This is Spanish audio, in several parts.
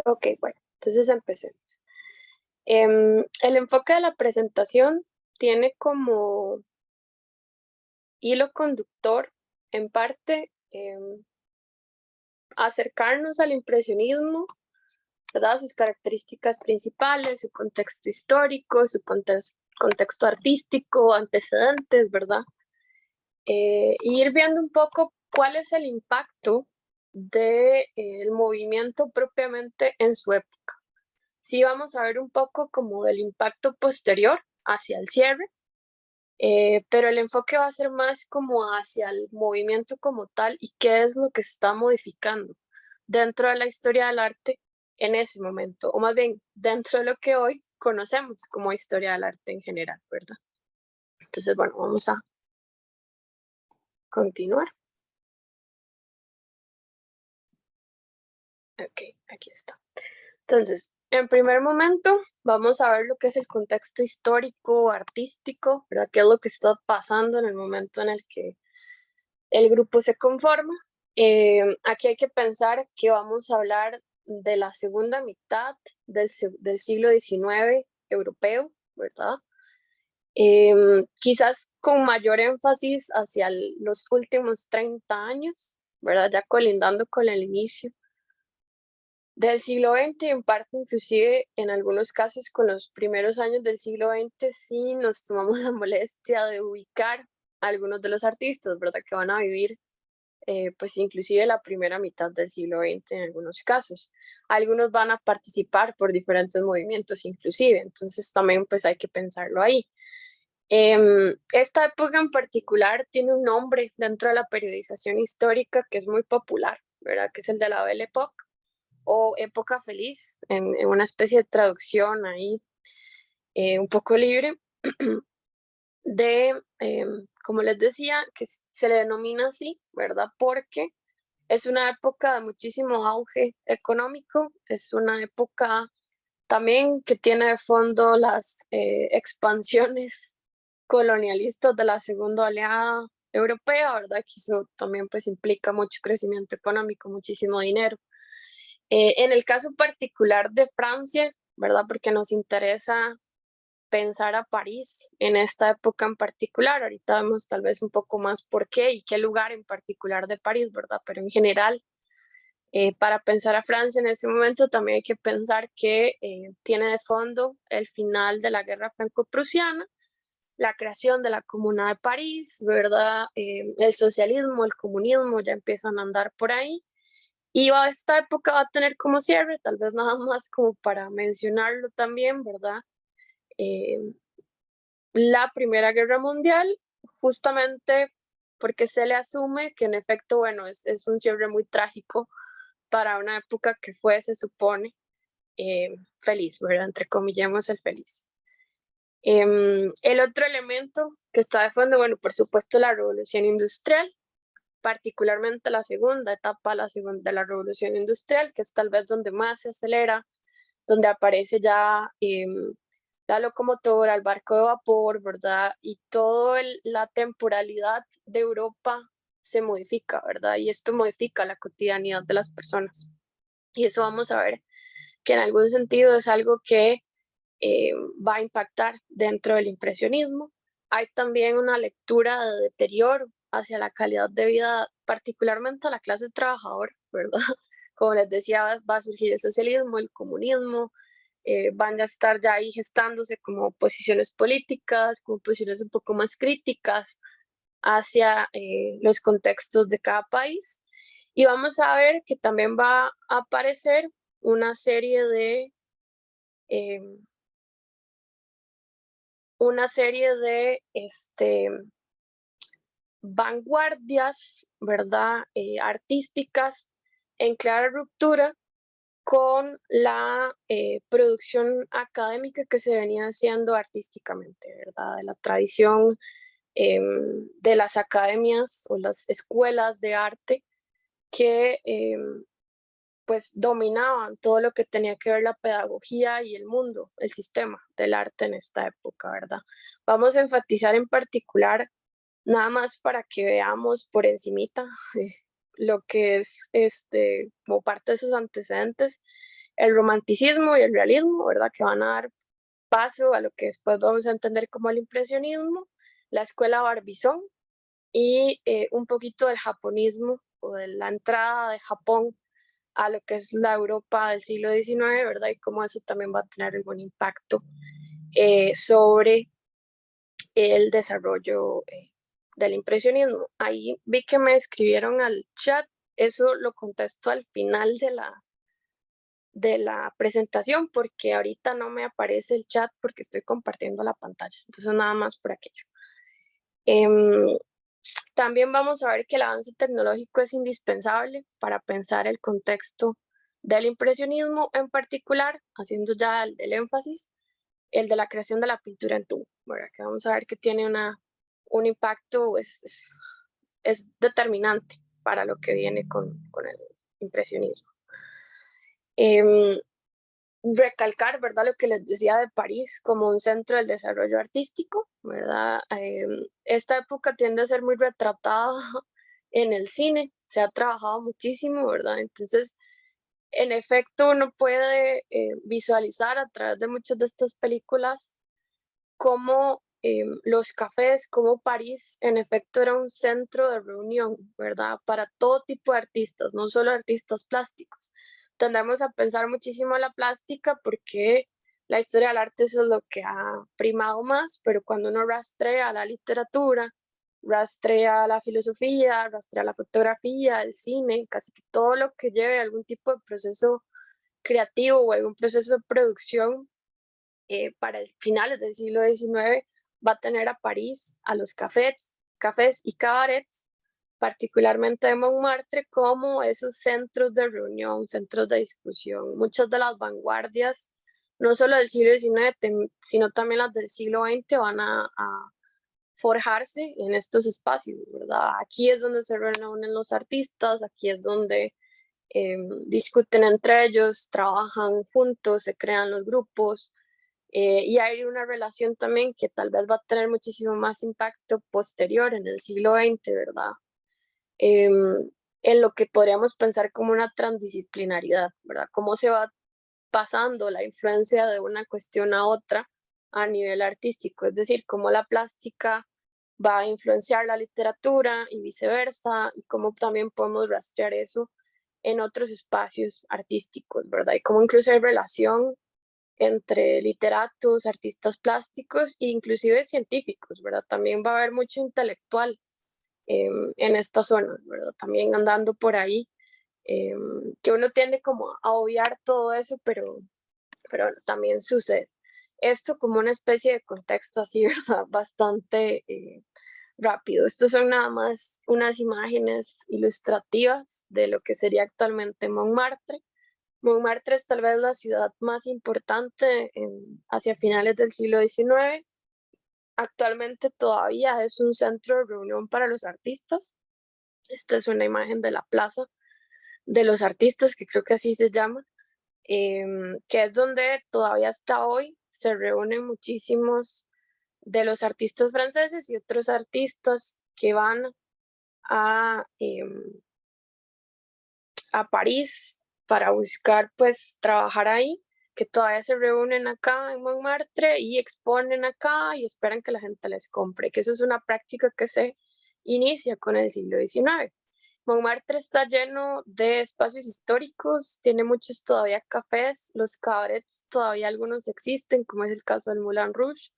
Ok, bueno, entonces empecemos. El enfoque de la presentación tiene como hilo conductor, en parte, acercarnos al impresionismo, ¿verdad? Sus características principales, su contexto histórico, su contexto artístico, antecedentes, ¿verdad? Y ir viendo un poco cuál es el impacto del movimiento propiamente en su época. Sí vamos a ver un poco como del impacto posterior hacia el cierre, pero el enfoque va a ser más como hacia el movimiento como tal y qué es lo que está modificando dentro de la historia del arte en ese momento, o más bien dentro de lo que hoy conocemos como historia del arte en general, ¿verdad? Entonces, bueno, vamos a continuar. Ok, aquí está. Entonces, en primer momento, vamos a ver lo que es el contexto histórico, artístico, ¿verdad? ¿Qué es lo que está pasando en el momento en el que el grupo se conforma? Aquí hay que pensar que vamos a hablar de la segunda mitad del siglo XIX europeo, ¿verdad? Quizás con mayor énfasis hacia los últimos 30 años, ¿verdad? Ya colindando con el inicio del siglo XX, en parte inclusive en algunos casos con los primeros años del siglo XX, sí nos tomamos la molestia de ubicar a algunos de los artistas, ¿verdad? Que van a vivir pues inclusive la primera mitad del siglo XX en algunos casos. Algunos van a participar por diferentes movimientos inclusive, entonces también pues hay que pensarlo ahí. Esta época en particular tiene un nombre dentro de la periodización histórica que es muy popular, ¿verdad? Que es el de la Belle Époque o época feliz, en una especie de traducción ahí un poco libre, de, como les decía, que se le denomina así, ¿verdad? Porque es una época de muchísimo auge económico, es una época también que tiene de fondo las expansiones colonialistas de la segunda oleada europea, ¿verdad? Que eso también pues implica mucho crecimiento económico, muchísimo dinero. En el caso particular de Francia, ¿verdad? Porque nos interesa pensar a París en esta época en particular. Ahorita vemos tal vez un poco más por qué y qué lugar en particular de París, ¿verdad? Pero en general, para pensar a Francia en ese momento también hay que pensar que tiene de fondo el final de la guerra franco-prusiana, la creación de la Comuna de París, ¿verdad? El socialismo, el comunismo ya empiezan a andar por ahí. Y esta época va a tener como cierre, tal vez nada más como para mencionarlo también, ¿verdad? Eh, la Primera Guerra Mundial, justamente porque se le asume que en efecto, bueno, es un cierre muy trágico para una época que fue, se supone, feliz, ¿verdad? Entre comillas, el feliz. El otro elemento que está de fondo, bueno, por supuesto, la revolución industrial, particularmente la segunda etapa de la revolución industrial, que es tal vez donde más se acelera, donde aparece ya la locomotora, el barco de vapor, ¿verdad? Y toda la temporalidad de Europa se modifica, ¿verdad? Y esto modifica la cotidianidad de las personas. Y eso vamos a ver que en algún sentido es algo que va a impactar dentro del impresionismo. Hay también una lectura de deterioro hacia la calidad de vida, particularmente a la clase trabajadora, ¿verdad? Como les decía, va a surgir el socialismo, el comunismo, van a estar ya ahí gestándose como posiciones políticas, como posiciones un poco más críticas hacia los contextos de cada país. Y vamos a ver que también va a aparecer una serie de eh, vanguardias, ¿verdad? Artísticas en clara ruptura con la producción académica que se venía haciendo artísticamente, ¿verdad? De la tradición de las academias o las escuelas de arte que pues dominaban todo lo que tenía que ver la pedagogía y el mundo, el sistema del arte en esta época, ¿verdad? Vamos a enfatizar en particular, nada más para que veamos por encimita lo que es como parte de sus antecedentes, el romanticismo y el realismo, ¿verdad? Que van a dar paso a lo que después vamos a entender como el impresionismo, la escuela Barbizon y un poquito del japonismo o de la entrada de Japón a lo que es la Europa del siglo XIX, ¿verdad? Y cómo eso también va a tener algún impacto sobre el desarrollo del impresionismo. Ahí vi que me escribieron al chat, eso lo contesto al final de la presentación porque ahorita no me aparece el chat porque estoy compartiendo la pantalla, entonces nada más por aquello. También vamos a ver que el avance tecnológico es indispensable para pensar el contexto del impresionismo, en particular, haciendo ya el del énfasis, el de la creación de la pintura en tubo, ¿verdad? Que vamos a ver que tiene un impacto, es determinante para lo que viene con el impresionismo. Recalcar, ¿verdad? Lo que les decía de París como un centro del desarrollo artístico, ¿verdad? Esta época tiende a ser muy retratada en el cine, se ha trabajado muchísimo, ¿verdad? Entonces, en efecto, uno puede visualizar a través de muchas de estas películas cómo los cafés, como París, en efecto, era un centro de reunión, ¿verdad? Para todo tipo de artistas, no solo artistas plásticos. Tendremos a pensar muchísimo en la plástica porque la historia del arte eso es lo que ha primado más, pero cuando uno rastrea la literatura, rastrea la filosofía, rastrea la fotografía, el cine, casi que todo lo que lleve algún tipo de proceso creativo o algún proceso de producción para finales del siglo XIX va a tener a París, a los cafés y cabarets, particularmente de Montmartre, como esos centros de reunión, centros de discusión. Muchas de las vanguardias, no solo del siglo XIX, sino también las del siglo XX, van a forjarse en estos espacios, ¿verdad? Aquí es donde se reúnen los artistas, aquí es donde discuten entre ellos, trabajan juntos, se crean los grupos, y hay una relación también que tal vez va a tener muchísimo más impacto posterior en el siglo XX, ¿verdad? En lo que podríamos pensar como una transdisciplinaridad, ¿verdad? Cómo se va pasando la influencia de una cuestión a otra a nivel artístico, es decir, cómo la plástica va a influenciar la literatura y viceversa, y cómo también podemos rastrear eso en otros espacios artísticos, ¿verdad? Y cómo incluso hay relación entre literatos, artistas plásticos e inclusive científicos, ¿verdad? También va a haber mucho intelectual en esta zona, ¿verdad? También andando por ahí, que uno tiende como a obviar todo eso, pero también sucede. Esto como una especie de contexto así, ¿verdad? Bastante rápido. Estos son nada más unas imágenes ilustrativas de lo que sería actualmente Montmartre. Montmartre es tal vez la ciudad más importante hacia finales del siglo XIX. Actualmente todavía es un centro de reunión para los artistas. Esta es una imagen de la plaza de los artistas, que creo que así se llama, que es donde todavía hasta hoy se reúnen muchísimos de los artistas franceses y otros artistas que van a París para buscar pues trabajar ahí, que todavía se reúnen acá en Montmartre y exponen acá y esperan que la gente les compre, que eso es una práctica que se inicia con el siglo XIX. Montmartre está lleno de espacios históricos, tiene muchos todavía cafés, los cabarets todavía algunos existen, como es el caso del Moulin Rouge.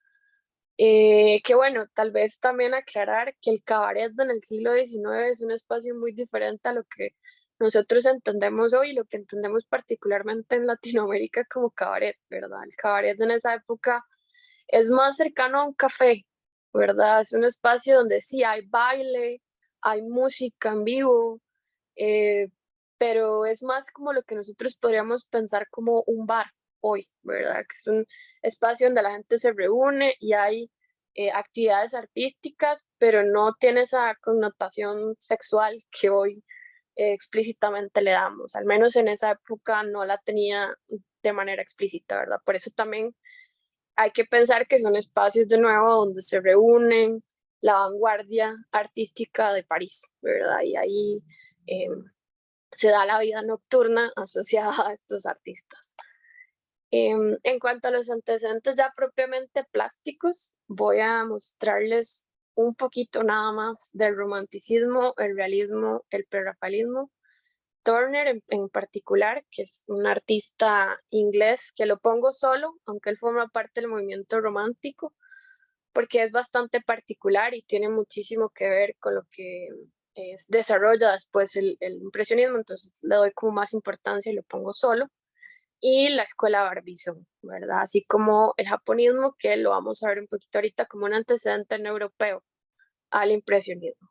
Que bueno, tal vez también aclarar que el cabaret en el siglo XIX es un espacio muy diferente a lo que nosotros entendemos hoy, lo que entendemos particularmente en Latinoamérica como cabaret, ¿verdad? El cabaret en esa época es más cercano a un café, ¿verdad? Es un espacio donde sí hay baile, hay música en vivo, eh, pero es más como lo que nosotros podríamos pensar como un bar hoy, ¿verdad? Que es un espacio donde la gente se reúne y hay actividades artísticas, pero no tiene esa connotación sexual que hoy explícitamente le damos. Al menos en esa época no la tenía de manera explícita, ¿verdad? Por eso también hay que pensar que son espacios de nuevo donde se reúnen la vanguardia artística de París, ¿verdad? Y ahí se da la vida nocturna asociada a estos artistas. En cuanto a los antecedentes ya propiamente plásticos, voy a mostrarles un poquito nada más del romanticismo, el realismo, el prerrafaelismo. Turner en particular, que es un artista inglés, que lo pongo solo, aunque él forma parte del movimiento romántico, porque es bastante particular y tiene muchísimo que ver con lo que desarrolla después el impresionismo, entonces le doy como más importancia y lo pongo solo. Y la escuela Barbizon, ¿verdad? Así como el japonismo, que lo vamos a ver un poquito ahorita como un antecedente no europeo al impresionismo.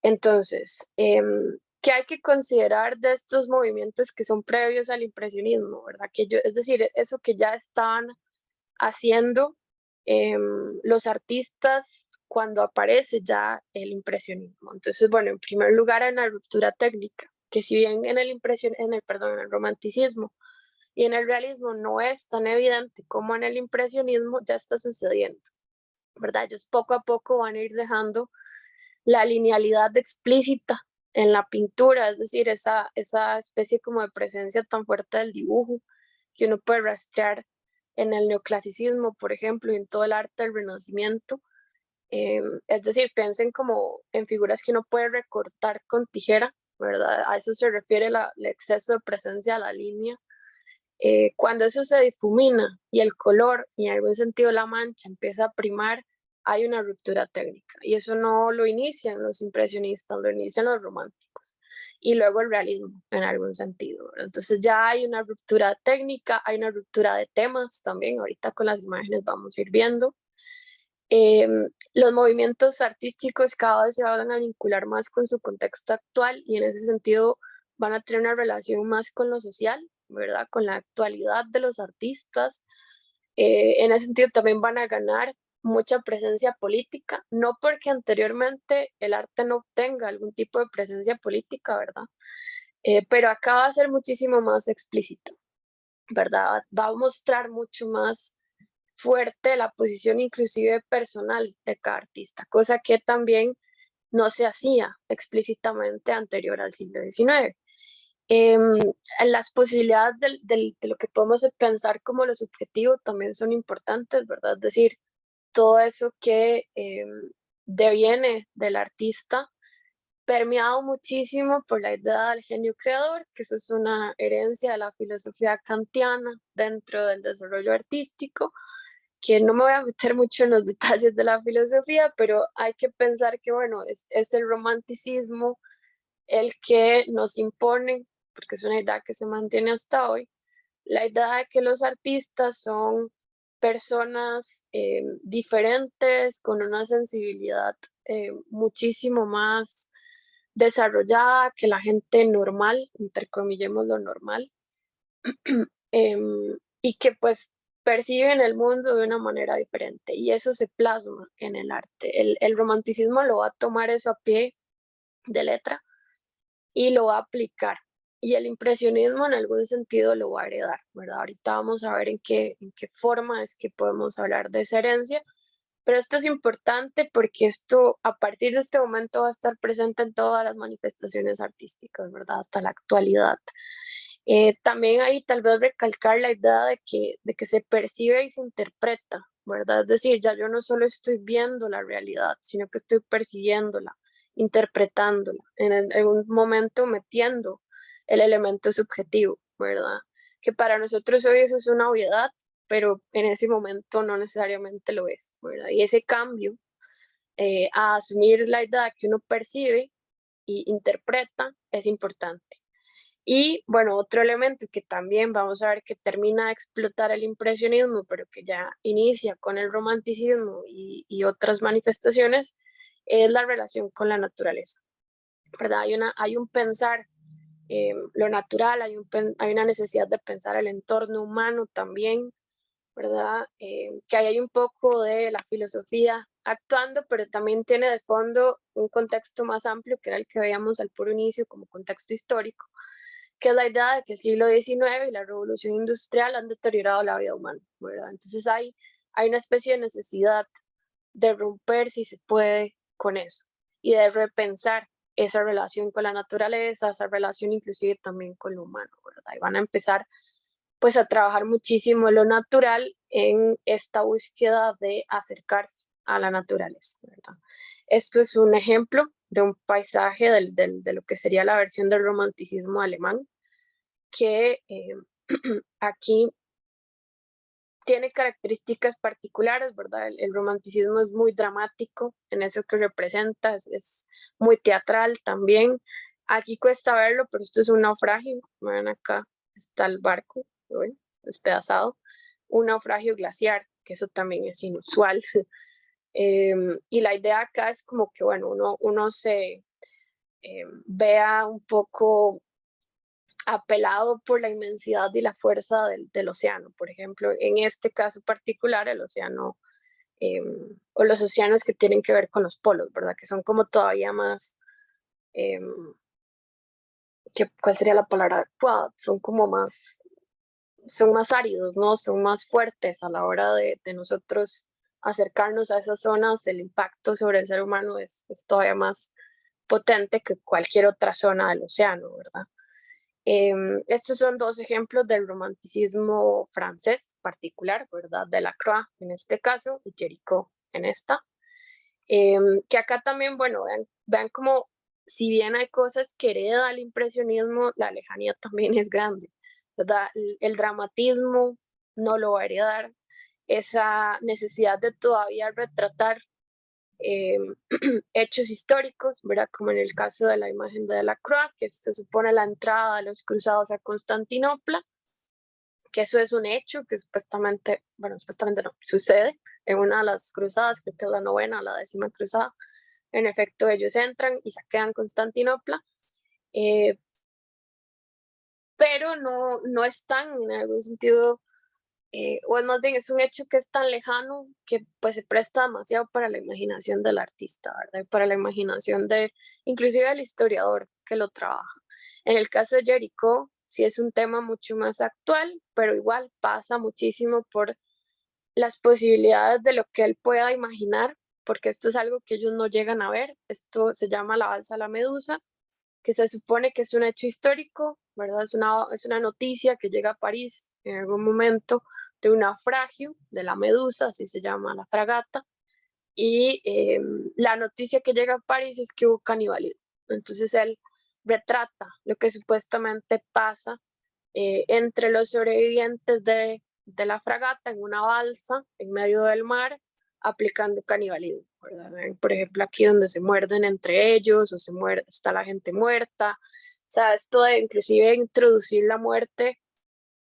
Entonces, ¿qué hay que considerar de estos movimientos que son previos al impresionismo, ¿verdad? Es decir, eso que ya estaban haciendo los artistas cuando aparece ya el impresionismo. Entonces, bueno, en primer lugar hay una ruptura técnica, que si bien en el romanticismo y en el realismo no es tan evidente como en el impresionismo, ya está sucediendo, ¿verdad? Ellos poco a poco van a ir dejando la linealidad explícita en la pintura, es decir, esa especie como de presencia tan fuerte del dibujo que uno puede rastrear en el neoclasicismo, por ejemplo, y en todo el arte del Renacimiento. Es decir, piensen como en figuras que uno puede recortar con tijera, ¿verdad? A eso se refiere el exceso de presencia de la línea. Cuando eso se difumina y el color y en algún sentido la mancha empieza a primar, hay una ruptura técnica. Y eso no lo inician los impresionistas, lo inician los románticos. Y luego el realismo en algún sentido, ¿verdad? Entonces ya hay una ruptura técnica, hay una ruptura de temas también. Ahorita con las imágenes vamos a ir viendo. Los movimientos artísticos cada vez se van a vincular más con su contexto actual y en ese sentido van a tener una relación más con lo social, ¿verdad? Con la actualidad de los artistas. En ese sentido también van a ganar mucha presencia política, no porque anteriormente el arte no tenga algún tipo de presencia política, ¿verdad? Pero acá va a ser muchísimo más explícito, ¿verdad? Va a mostrar mucho más fuerte la posición inclusive personal de cada artista, cosa que también no se hacía explícitamente anterior al siglo XIX. Las posibilidades de lo que podemos pensar como lo subjetivo también son importantes, ¿verdad? Es decir, todo eso que deviene del artista, permeado muchísimo por la idea del genio creador, que eso es una herencia de la filosofía kantiana dentro del desarrollo artístico, que no me voy a meter mucho en los detalles de la filosofía, pero hay que pensar que, bueno, es el romanticismo el que nos impone, porque es una idea que se mantiene hasta hoy, la idea de que los artistas son personas diferentes, con una sensibilidad muchísimo más desarrollada que la gente normal, entrecomillemos lo normal, y que pues perciben el mundo de una manera diferente y eso se plasma en el arte. El romanticismo lo va a tomar eso a pie de letra y lo va a aplicar. Y el impresionismo en algún sentido lo va a heredar, ¿verdad? Ahorita vamos a ver en qué forma es que podemos hablar de esa herencia, pero esto es importante porque esto a partir de este momento va a estar presente en todas las manifestaciones artísticas, ¿verdad? Hasta la actualidad. También ahí tal vez recalcar la idea de que se percibe y se interpreta, ¿verdad? Es decir, ya yo no solo estoy viendo la realidad, sino que estoy percibiéndola, interpretándola, en un momento metiendo el elemento subjetivo, ¿verdad? Que para nosotros hoy eso es una obviedad, pero en ese momento no necesariamente lo es, ¿verdad? Y ese cambio a asumir la idea que uno percibe y interpreta es importante. Y bueno, otro elemento que también vamos a ver que termina de explotar el impresionismo, pero que ya inicia con el romanticismo y otras manifestaciones, es la relación con la naturaleza, ¿verdad? Hay un pensar lo natural, hay una necesidad de pensar el entorno humano también, ¿verdad? Que ahí hay un poco de la filosofía actuando, pero también tiene de fondo un contexto más amplio, que era el que veíamos al puro inicio como contexto histórico, que es la idea de que el siglo XIX y la revolución industrial han deteriorado la vida humana, ¿verdad? Entonces hay una especie de necesidad de romper, si se puede, con eso y de repensar esa relación con la naturaleza, esa relación inclusive también con lo humano, ¿verdad? Y van a empezar pues a trabajar muchísimo lo natural en esta búsqueda de acercarse a la naturaleza, ¿verdad? Esto es un ejemplo de un paisaje de lo que sería la versión del romanticismo alemán, que aquí tiene características particulares, ¿verdad? El romanticismo es muy dramático en eso que representa, es muy teatral también. Aquí cuesta verlo, pero esto es un naufragio. Vean acá, está el barco, ¿ven? Despedazado. Un naufragio glaciar, que eso también es inusual. Y la idea acá es como que, bueno, uno se vea un poco apelado por la inmensidad y la fuerza del océano. Por ejemplo, en este caso particular, el océano o los océanos que tienen que ver con los polos, ¿verdad? Que son como todavía más, ¿cuál sería la palabra adecuada? Son como más, son más áridos, ¿no? Son más fuertes a la hora de nosotros acercarnos a esas zonas. El impacto sobre el ser humano es todavía más potente que cualquier otra zona del océano, ¿verdad? Estos son dos ejemplos del romanticismo francés particular, ¿verdad? Delacroix en este caso y Géricault en esta. Que acá también, bueno, vean como si bien hay cosas que hereda el impresionismo, la lejanía también es grande, ¿verdad? El dramatismo no lo va a heredar, esa necesidad de todavía retratar hechos históricos, ¿verdad? Como en el caso de la imagen de Delacroix, que se supone la entrada de los cruzados a Constantinopla, que eso es un hecho que supuestamente, bueno, supuestamente no, sucede en una de las cruzadas, creo que es la 9ª o la 10ª cruzada. En efecto, ellos entran y saquean Constantinopla, pero no están en algún sentido, o es más bien es un hecho que es tan lejano que pues se presta demasiado para la imaginación del artista, ¿verdad? Y para la imaginación de, inclusive del historiador que lo trabaja. En el caso de Géricault, sí es un tema mucho más actual, pero igual pasa muchísimo por las posibilidades de lo que él pueda imaginar, porque esto es algo que ellos no llegan a ver. Esto se llama la balsa a la Medusa, que se supone que es un hecho histórico, ¿verdad? Es una noticia que llega a París en algún momento de un naufragio de la Medusa, así se llama la fragata, y la noticia que llega a París es que hubo canibalismo. Entonces él retrata lo que supuestamente pasa entre los sobrevivientes de la fragata en una balsa en medio del mar aplicando canibalismo, ¿verdad? Por ejemplo, aquí donde se muerden entre ellos o está la gente muerta. O sea, esto de inclusive introducir la muerte,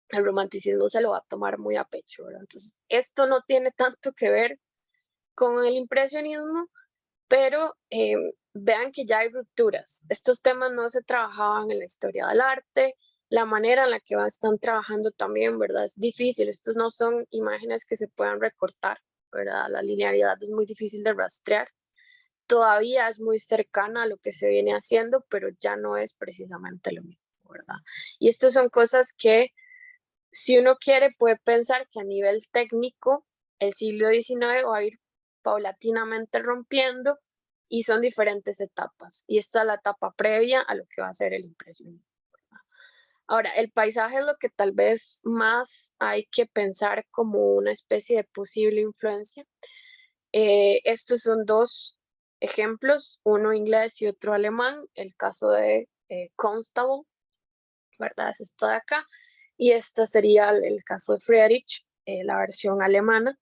el romanticismo se lo va a tomar muy a pecho, ¿verdad? Entonces, esto no tiene tanto que ver con el impresionismo, pero vean que ya hay rupturas. Estos temas no se trabajaban en la historia del arte, la manera en la que están trabajando también, ¿verdad? Es difícil, estos no son imágenes que se puedan recortar, ¿verdad? La linealidad es muy difícil de rastrear. Todavía es muy cercana a lo que se viene haciendo, pero ya no es precisamente lo mismo, ¿verdad? Y estas son cosas que, si uno quiere, puede pensar que a nivel técnico, el siglo XIX va a ir paulatinamente rompiendo y son diferentes etapas. Y esta es la etapa previa a lo que va a ser el impresionismo. Ahora, el paisaje es lo que tal vez más hay que pensar como una especie de posible influencia. Estos son dos ejemplos, uno inglés y otro alemán. El caso de Constable, ¿verdad? Es esto de acá. Y este sería el caso de Friedrich, la versión alemana,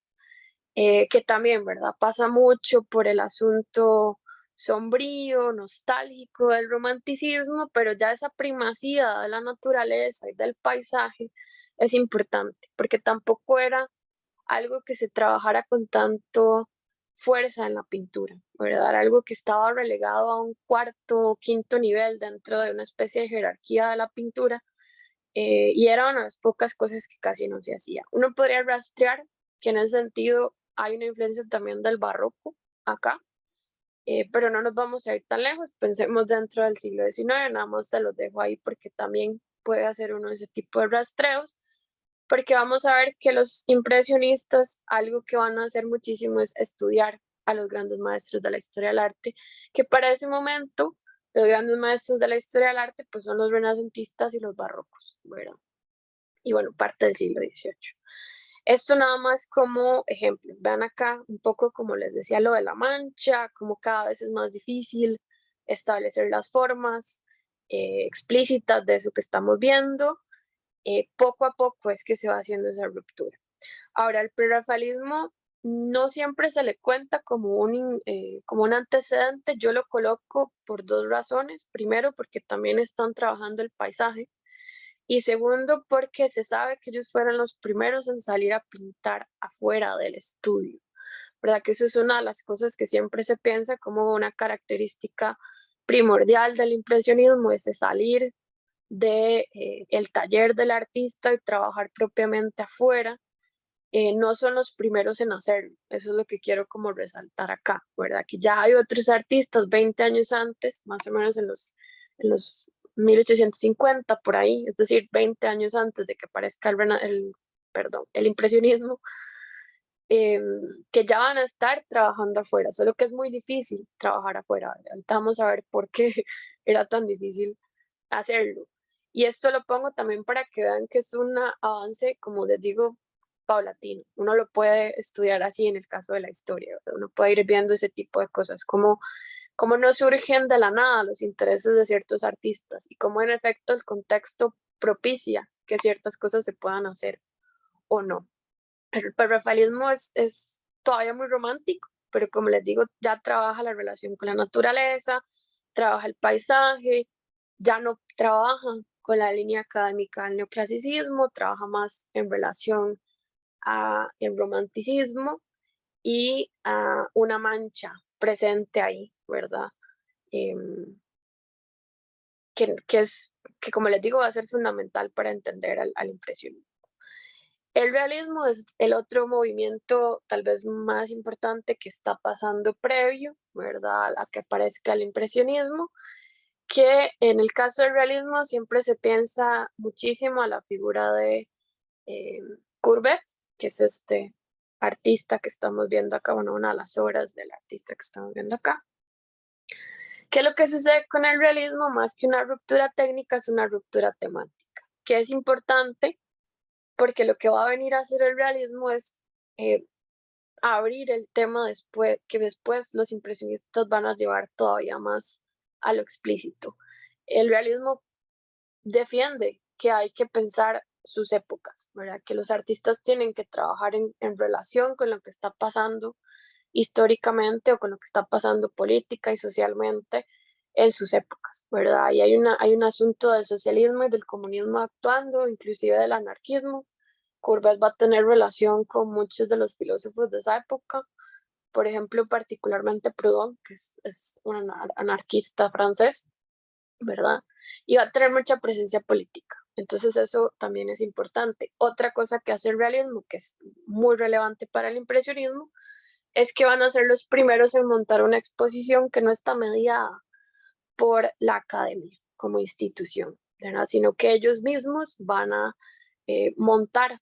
que también, ¿verdad? Pasa mucho por el asunto sombrío, nostálgico del romanticismo, pero ya esa primacía de la naturaleza y del paisaje es importante, porque tampoco era algo que se trabajara con tanto fuerza en la pintura, ¿verdad? Algo que estaba relegado a un cuarto o quinto nivel dentro de una especie de jerarquía de la pintura, y era una de las pocas cosas que casi no se hacía. Uno podría rastrear que en ese sentido hay una influencia también del barroco acá, pero no nos vamos a ir tan lejos, pensemos dentro del siglo XIX, nada más te los dejo ahí porque también puede hacer uno ese tipo de rastreos, porque vamos a ver que los impresionistas algo que van a hacer muchísimo es estudiar a los grandes maestros de la historia del arte, que para ese momento Los grandes maestros de la historia del arte pues son los renacentistas y los barrocos, ¿verdad? Y bueno, parte del siglo XVIII. Esto nada más como ejemplo. Vean acá un poco como les decía lo de la mancha, como cada vez es más difícil establecer las formas explícitas de eso que estamos viendo. Poco a poco es que se va haciendo esa ruptura. Ahora, el prerrafaelismo no siempre se le cuenta como un antecedente. Yo lo coloco por dos razones. Primero, porque también están trabajando el paisaje. Y segundo, porque se sabe que ellos fueron los primeros en salir a pintar afuera del estudio. ¿Verdad? Que eso es una de las cosas que siempre se piensa como una característica primordial del impresionismo, es salir de el taller del artista y trabajar propiamente afuera. No son los primeros en hacerlo, eso es lo que quiero como resaltar acá, ¿verdad? Que ya hay otros artistas 20 años antes, más o menos en los 1850, por ahí, es decir, 20 años antes de que aparezca el impresionismo, eh, que ya van a estar trabajando afuera, solo que es muy difícil trabajar afuera. Ahorita vamos a ver por qué era tan difícil hacerlo. Y esto lo pongo también para que vean que es un avance, como les digo, paulatino. Uno lo puede estudiar así en el caso de la historia, ¿verdad? Uno puede ir viendo ese tipo de cosas, como no surgen de la nada los intereses de ciertos artistas y cómo en efecto el contexto propicia que ciertas cosas se puedan hacer o no. El prerrafaelismo es todavía muy romántico, pero como les digo, ya trabaja la relación con la naturaleza, trabaja el paisaje, ya no trabaja con la línea académica del neoclasicismo, trabaja más en relación a el romanticismo y a una mancha presente ahí, ¿verdad? Que como les digo va a ser fundamental para entender al impresionismo. El realismo es el otro movimiento tal vez más importante que está pasando previo, ¿verdad? A que aparezca el impresionismo, que en el caso del realismo siempre se piensa muchísimo a la figura de eh, Courbet, que es este artista que estamos viendo acá, bueno, una de las obras del artista que estamos viendo acá. ¿Qué es lo que sucede con el realismo? Más que una ruptura técnica, es una ruptura temática, que es importante porque lo que va a venir a hacer el realismo es abrir el tema después, que después los impresionistas van a llevar todavía más a lo explícito. El realismo defiende que hay que pensar sus épocas, ¿verdad? Que los artistas tienen que trabajar en relación con lo que está pasando históricamente o con lo que está pasando política y socialmente en sus épocas, ¿verdad? Y hay un asunto del socialismo y del comunismo actuando, inclusive del anarquismo. Courbet va a tener relación con muchos de los filósofos de esa época, por ejemplo, particularmente Proudhon, que es un anarquista francés, ¿verdad? Y va a tener mucha presencia política. Entonces eso también es importante. Otra cosa que hace el realismo, que es muy relevante para el impresionismo, es que van a ser los primeros en montar una exposición que no está mediada por la academia como institución, ¿verdad? Sino que ellos mismos van a montar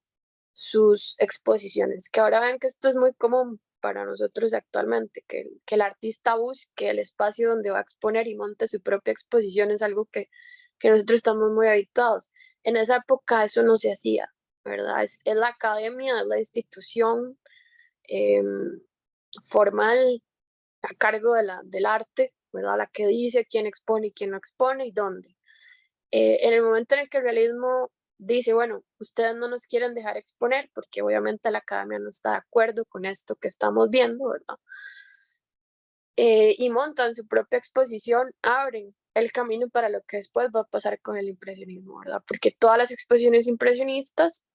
sus exposiciones, que ahora ven que esto es muy común para nosotros actualmente, que el artista busque el espacio donde va a exponer y monte su propia exposición, es algo que nosotros estamos muy habituados. En esa época eso no se hacía, ¿verdad? Es la academia, es la institución eh, formal a cargo del arte, ¿verdad? La que dice quién expone y quién no expone y dónde. En el momento en el que el realismo dice, bueno, ustedes no nos quieren dejar exponer porque obviamente la academia no está de acuerdo con esto que estamos viendo, ¿verdad? Y montan su propia exposición, abren el camino para lo que después va a pasar con el impresionismo, ¿verdad? Porque todas las exposiciones impresionistas,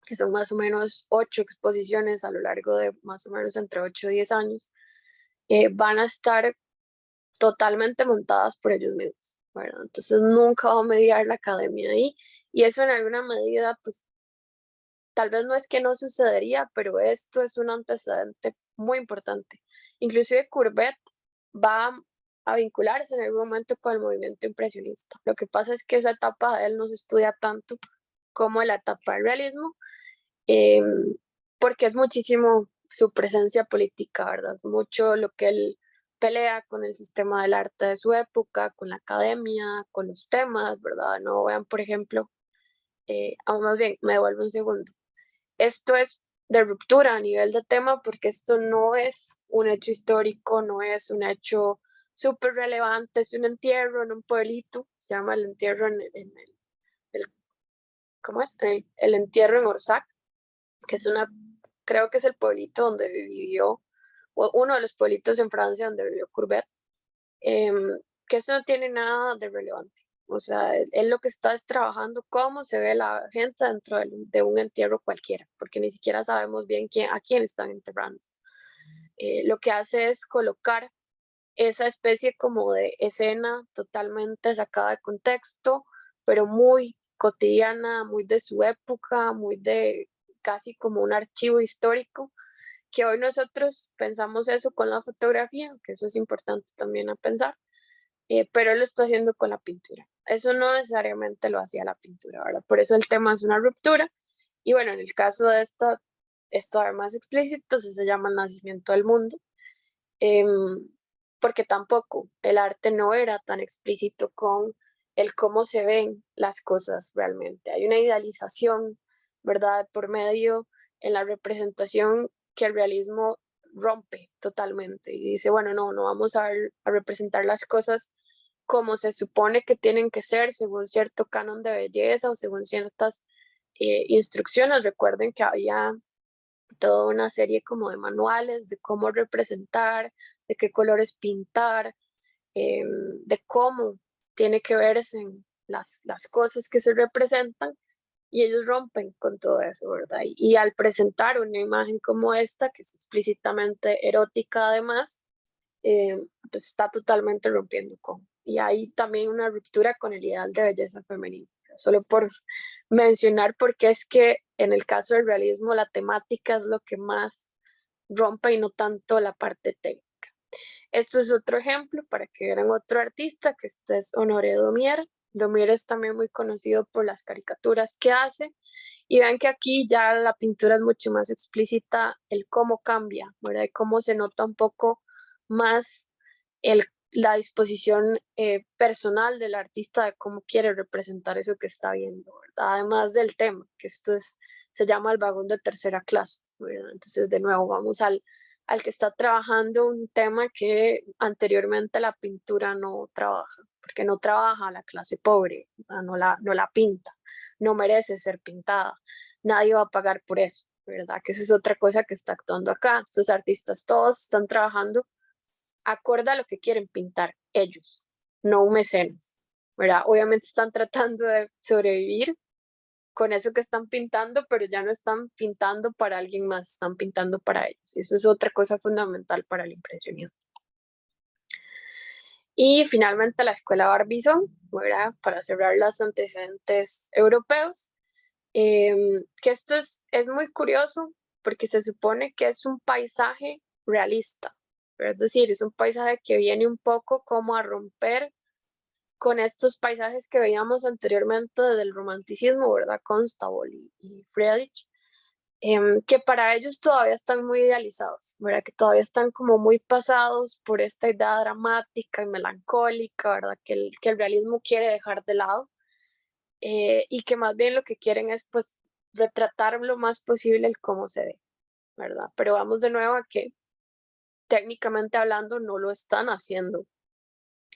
que son más o menos 8 exposiciones a lo largo de más o menos entre 8 y 10 años, van a estar totalmente montadas por ellos mismos, ¿verdad? Entonces nunca va a mediar la academia ahí y eso en alguna medida, pues tal vez no es que no sucedería, pero esto es un antecedente muy importante. Inclusive Courbet va a vincularse en algún momento con el movimiento impresionista. Lo que pasa es que esa etapa de él no se estudia tanto como la etapa del realismo, eh, porque es muchísimo su presencia política, ¿verdad? Es mucho lo que él pelea con el sistema del arte de su época, con la academia, con los temas, ¿verdad? No vean, por ejemplo, aún más bien, me devuelvo un segundo. Esto es de ruptura a nivel de tema porque esto no es un hecho histórico, no es un hecho súper relevante, es un entierro en un pueblito, se llama el entierro ¿cómo es? El entierro en Orsac, que es creo que es el pueblito donde vivió, o uno de los pueblitos en Francia donde vivió Courbet, que esto no tiene nada de relevante. O sea, él lo que está es trabajando cómo se ve la gente dentro de un entierro cualquiera, porque ni siquiera sabemos bien a quién están enterrando. Lo que hace es colocar esa especie como de escena totalmente sacada de contexto, pero muy cotidiana, muy de su época, muy de casi como un archivo histórico, que hoy nosotros pensamos eso con la fotografía, que eso es importante también a pensar, pero él lo está haciendo con la pintura. Eso no necesariamente lo hacía la pintura, ¿verdad? Por eso el tema es una ruptura. Y bueno, en el caso de esto más explícito, se llama el nacimiento del mundo, porque tampoco el arte no era tan explícito con el cómo se ven las cosas realmente. Hay una idealización, ¿verdad?, por medio en la representación que el realismo rompe totalmente y dice, bueno, no vamos a representar las cosas como se supone que tienen que ser según cierto canon de belleza o según ciertas instrucciones. Recuerden que había toda una serie como de manuales de cómo representar, de qué colores pintar, de cómo tiene que verse en las cosas que se representan, y ellos rompen con todo eso, ¿verdad? Y al presentar una imagen como esta, que es explícitamente erótica además, pues está totalmente rompiendo con. Y hay también una ruptura con el ideal de belleza femenina. Solo por mencionar, porque es que en el caso del realismo la temática es lo que más rompe y no tanto la parte técnica. Esto es otro ejemplo para que vean otro artista, que este es Honoré Daumier. Daumier es también muy conocido por las caricaturas que hace. Y vean que aquí ya la pintura es mucho más explícita, el cómo cambia, ¿verdad? Y cómo se nota un poco más la disposición personal del artista de cómo quiere representar eso que está viendo, ¿verdad? Además del tema, que se llama el vagón de tercera clase, ¿verdad? Entonces, de nuevo, vamos al que está trabajando un tema que anteriormente la pintura no trabaja, porque no trabaja la clase pobre, no la pinta, no merece ser pintada, nadie va a pagar por eso, ¿verdad? Que eso es otra cosa que está actuando acá. Estos artistas todos están trabajando acorde a lo que quieren pintar ellos, no un mecenas, ¿verdad? Obviamente están tratando de sobrevivir con eso que están pintando, pero ya no están pintando para alguien más, están pintando para ellos. Y eso es otra cosa fundamental para el impresionismo. Y finalmente la escuela Barbizon, ¿verdad? Para cerrar los antecedentes europeos, que esto es muy curioso porque se supone que es un paisaje realista, es decir, es un paisaje que viene un poco como a romper con estos paisajes que veíamos anteriormente del romanticismo, ¿verdad? Constable y Friedrich, que para ellos todavía están muy idealizados, ¿verdad? Que todavía están como muy pasados por esta idea dramática y melancólica, ¿verdad? Que el realismo quiere dejar de lado, y que más bien lo que quieren es pues retratar lo más posible el cómo se ve, ¿verdad? Pero vamos de nuevo a que técnicamente hablando no lo están haciendo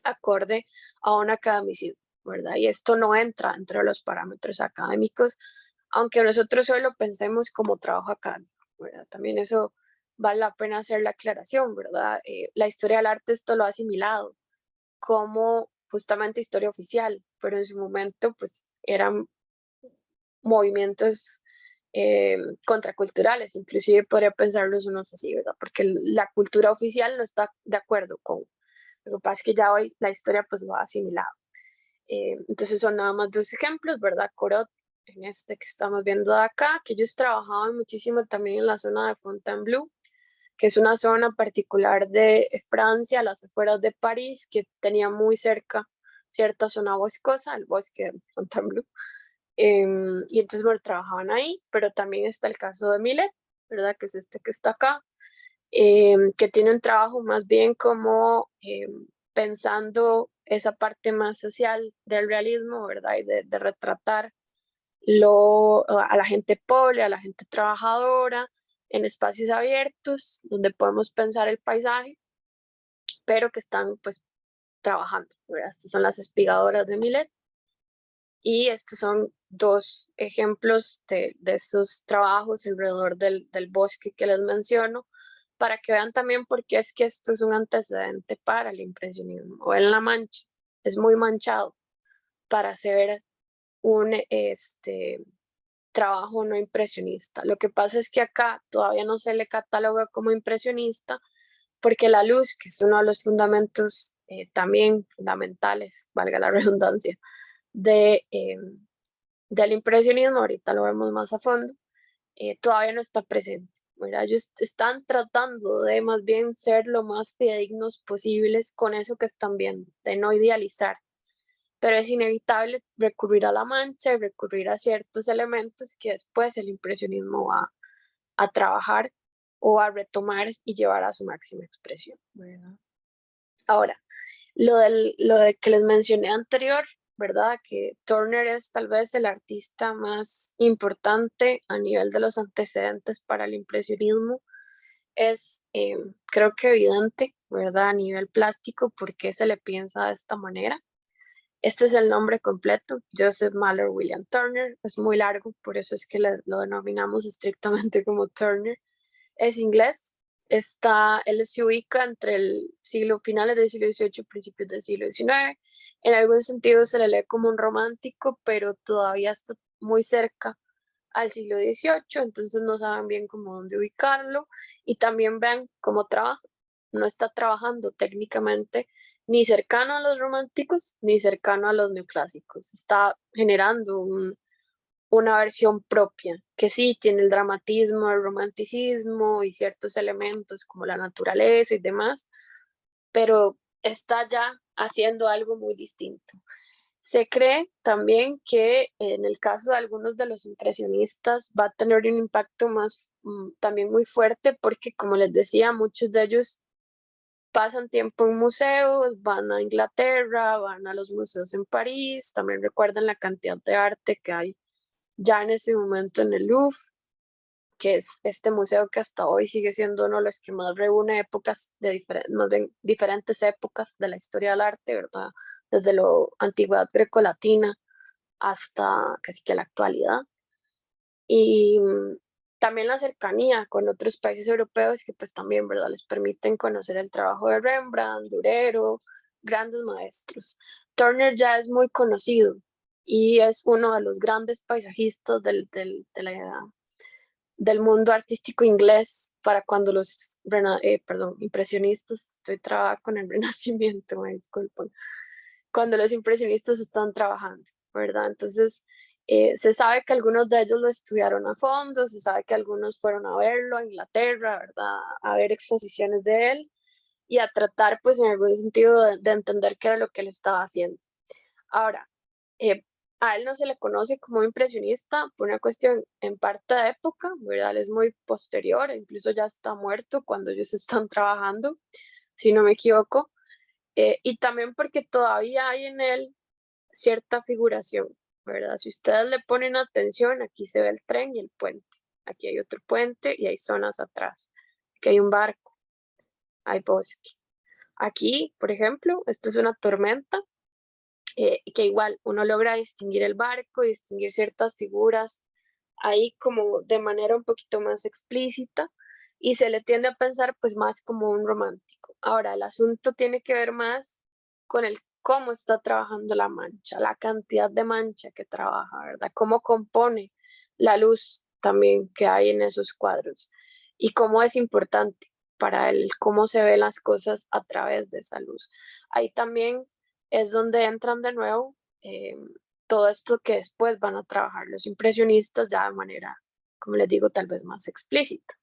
acorde a un academicismo, ¿verdad? Y esto no entra entre los parámetros académicos, aunque nosotros solo pensemos como trabajo académico, ¿verdad? También eso vale la pena hacer la aclaración, ¿verdad? La historia del arte esto lo ha asimilado como justamente historia oficial, pero en su momento pues eran movimientos contraculturales, inclusive podría pensarlos unos así, ¿verdad? Porque la cultura oficial no está de acuerdo con. Lo que pasa es que ya hoy la historia pues lo ha asimilado. Entonces son nada más dos ejemplos, ¿verdad? Corot, en este que estamos viendo de acá, que ellos trabajaban muchísimo también en la zona de Fontainebleau, que es una zona particular de Francia, a las afueras de París, que tenía muy cerca cierta zona boscosa, el bosque de Fontainebleau. Y entonces, bueno, trabajaban ahí, pero también está el caso de Millet, ¿verdad? Que es este que está acá, que tiene un trabajo más bien como pensando esa parte más social del realismo, ¿verdad? Y de retratar a la gente pobre, a la gente trabajadora, en espacios abiertos, donde podemos pensar el paisaje, pero que están pues trabajando, ¿verdad? Estas son las espigadoras de Millet. Y estos son dos ejemplos de estos trabajos alrededor del bosque que les menciono, para que vean también por qué es que esto es un antecedente para el impresionismo. O en La Mancha, es muy manchado para hacer un trabajo no impresionista. Lo que pasa es que acá todavía no se le cataloga como impresionista, porque la luz, que es uno de los fundamentos también fundamentales, valga la redundancia, de, del impresionismo, ahorita lo vemos más a fondo, todavía no está presente. ¿Verdad? Ellos están tratando de más bien ser lo más fidedignos posibles con eso que están viendo, de no idealizar. Pero es inevitable recurrir a la mancha y recurrir a ciertos elementos que después el impresionismo va a trabajar o a retomar y llevar a su máxima expresión. ¿Verdad? Ahora, lo de que les mencioné anterior, ¿verdad? Que Turner es tal vez el artista más importante a nivel de los antecedentes para el impresionismo. Es, creo que evidente, ¿verdad? A nivel plástico, por qué se le piensa de esta manera. Este es el nombre completo, Joseph Mallor William Turner. Es muy largo, por eso es que lo denominamos estrictamente como Turner. Es inglés. Él se ubica entre el finales del siglo XVIII y principios del siglo XIX. En algún sentido se le lee como un romántico, pero todavía está muy cerca al siglo XVIII, entonces no saben bien cómo dónde ubicarlo. Y también ven cómo trabaja. No está trabajando técnicamente ni cercano a los románticos ni cercano a los neoclásicos. Está generando una versión propia, que sí tiene el dramatismo, el romanticismo y ciertos elementos como la naturaleza y demás, pero está ya haciendo algo muy distinto. Se cree también que en el caso de algunos de los impresionistas va a tener un impacto más también muy fuerte porque, como les decía, muchos de ellos pasan tiempo en museos, van a Inglaterra, van a los museos en París, también recuerdan la cantidad de arte que hay ya en ese momento en el Louvre, que es este museo que hasta hoy sigue siendo uno de los que más reúne épocas diferentes épocas de la historia del arte, ¿verdad? Desde la antigüedad grecolatina hasta casi que la actualidad. Y también la cercanía con otros países europeos que pues también, ¿verdad? Les permiten conocer el trabajo de Rembrandt, Durero, grandes maestros. Turner ya es muy conocido y es uno de los grandes paisajistas del mundo artístico inglés para cuando los impresionistas, estoy trabada con el Renacimiento, me disculpan, cuando los impresionistas están trabajando, ¿verdad? Entonces, se sabe que algunos de ellos lo estudiaron a fondo, se sabe que algunos fueron a verlo a Inglaterra, ¿verdad? A ver exposiciones de él y a tratar, pues, en algún sentido de entender qué era lo que él estaba haciendo. Ahora, eh, a él no se le conoce como impresionista por una cuestión en parte de época, ¿verdad? Él es muy posterior, incluso ya está muerto cuando ellos están trabajando, si no me equivoco, y también porque todavía hay en él cierta figuración, ¿verdad? Si ustedes le ponen atención, aquí se ve el tren y el puente, aquí hay otro puente y hay zonas atrás, aquí hay un barco, hay bosque. Aquí, por ejemplo, esto es una tormenta, que igual uno logra distinguir el barco, distinguir ciertas figuras ahí como de manera un poquito más explícita y se le tiende a pensar pues más como un romántico. Ahora, el asunto tiene que ver más con el cómo está trabajando la mancha, la cantidad de mancha que trabaja, ¿verdad? Cómo compone la luz también que hay en esos cuadros y cómo es importante para él, cómo se ven las cosas a través de esa luz. Ahí también es donde entran de nuevo todo esto que después van a trabajar los impresionistas ya de manera, como les digo, tal vez más explícita.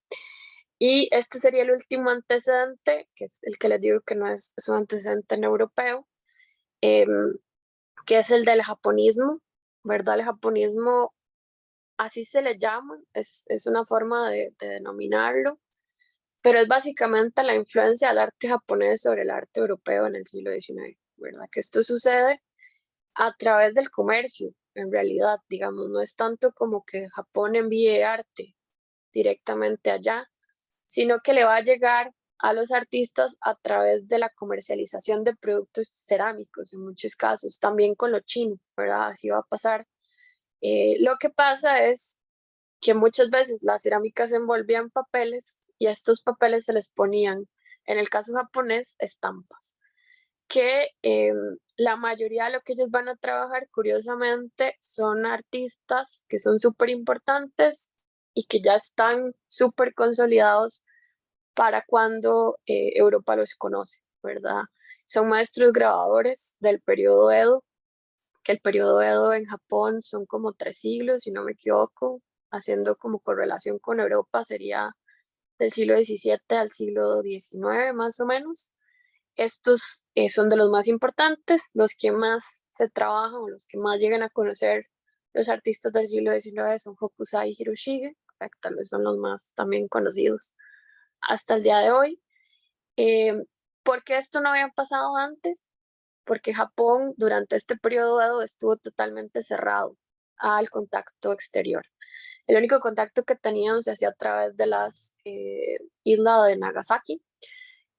Y este sería el último antecedente, que es el que les digo que no es un antecedente en europeo, eh, que es el del japonismo, ¿verdad? El japonismo, así se le llama, es una forma de denominarlo. pero es básicamente la influencia del arte japonés sobre el arte europeo en el siglo XIX, ¿verdad? Que esto sucede a través del comercio, en realidad, digamos, no es tanto como que Japón envíe arte directamente allá, sino que le va a llegar a los artistas a través de la comercialización de productos cerámicos, en muchos casos, también con lo chino, ¿verdad? Así va a pasar. Lo que pasa es que muchas veces las cerámicas se envolvían papeles y a estos papeles se les ponían, en el caso japonés, estampas, que la mayoría de lo que ellos van a trabajar, curiosamente, son artistas que son súper importantes y que ya están súper consolidados para cuando Europa los conoce, ¿verdad? Son maestros grabadores del periodo Edo, que el periodo Edo en Japón son como 3 siglos, si no me equivoco, haciendo como correlación con Europa, sería del siglo XVII al siglo XIX más o menos. Estos son de los más importantes, los que más se trabajan o los que más llegan a conocer los artistas del siglo XIX son Hokusai y Hiroshige, tal vez son los más también conocidos hasta el día de hoy. ¿Por qué esto no había pasado antes? Porque Japón durante este periodo estuvo totalmente cerrado al contacto exterior. El único contacto que tenían se hacía a través de las islas de Nagasaki,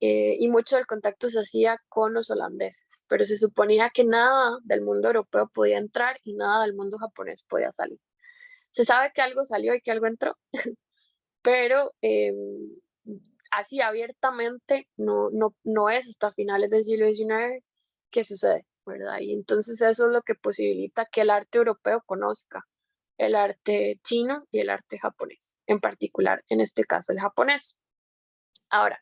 y mucho del contacto se hacía con los holandeses, pero se suponía que nada del mundo europeo podía entrar y nada del mundo japonés podía salir. Se sabe que algo salió y que algo entró, pero así abiertamente no es hasta finales del siglo XIX que sucede, ¿verdad? Y entonces eso es lo que posibilita que el arte europeo conozca el arte chino y el arte japonés, en particular, en este caso, el japonés. Ahora,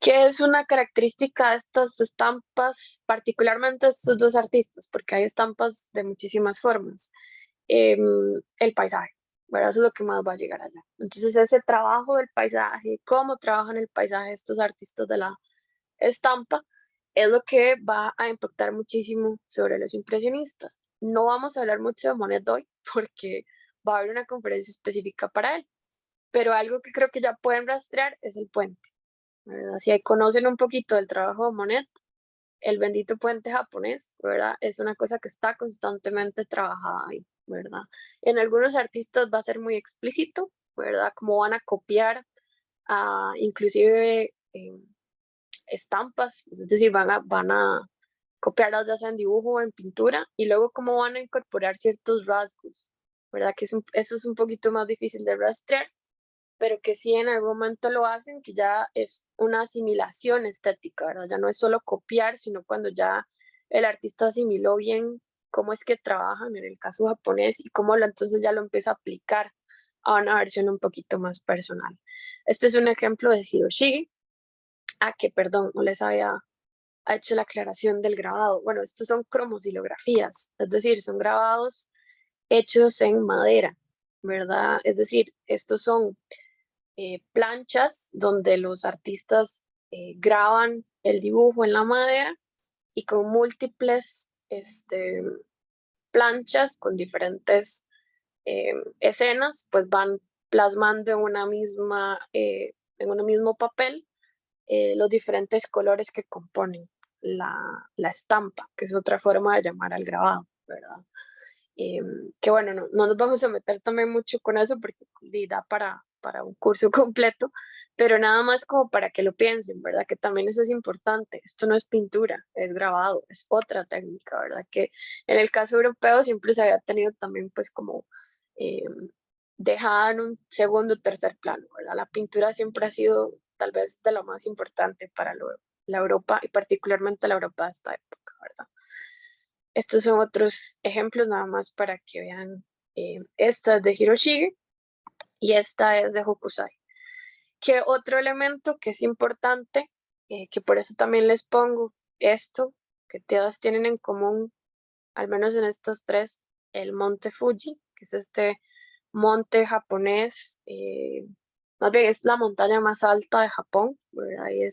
¿qué es una característica de estas estampas, particularmente estos dos artistas? Porque hay estampas de muchísimas formas. El paisaje, ¿verdad? Eso es lo que más va a llegar allá. Entonces, ese trabajo del paisaje, cómo trabajan el paisaje estos artistas de la estampa, es lo que va a impactar muchísimo sobre los impresionistas. No vamos a hablar mucho de Monet hoy porque va a haber una conferencia específica para él, pero algo que creo que ya pueden rastrear es el puente, ¿verdad? Si ahí conocen un poquito del trabajo de Monet, el bendito puente japonés, ¿verdad? Es una cosa que está constantemente trabajada ahí, ¿verdad? En algunos artistas va a ser muy explícito, ¿verdad? Como van a copiar inclusive estampas, es decir, van a copiarlas ya sea en dibujo o en pintura, y luego cómo van a incorporar ciertos rasgos, ¿verdad? Que eso es un poquito más difícil de rastrear, pero que sí en algún momento lo hacen, que ya es una asimilación estética, ¿verdad? Ya no es solo copiar, sino cuando ya el artista asimiló bien cómo es que trabajan en el caso japonés y cómo entonces ya lo empieza a aplicar a una versión un poquito más personal. Este es un ejemplo de Hiroshige, que perdón, no les había hecho la aclaración del grabado. Bueno, estos son cromosilografías, es decir, son grabados hechos en madera, ¿verdad? Es decir, estos son planchas donde los artistas graban el dibujo en la madera y con múltiples planchas con diferentes escenas, pues van plasmando en un mismo papel los diferentes colores que componen la estampa, que es otra forma de llamar al grabado, ¿verdad? Que bueno, no nos vamos a meter también mucho con eso porque da para un curso completo, pero nada más como para que lo piensen, ¿verdad? Que también eso es importante. Esto no es pintura, es grabado, es otra técnica, ¿verdad? Que en el caso europeo siempre se había tenido también pues como eh, dejada en un segundo o tercer plano, ¿verdad? La pintura siempre ha sido tal vez de lo más importante para la Europa y particularmente la Europa de esta época, ¿verdad? Estos son otros ejemplos nada más para que vean. Esta es de Hiroshige y esta es de Hokusai. ¿Qué otro elemento que es importante, que por eso también les pongo esto, que todas tienen en común, al menos en estas tres, el monte Fuji, que es este monte japonés, más bien es la montaña más alta de Japón, ¿verdad? Y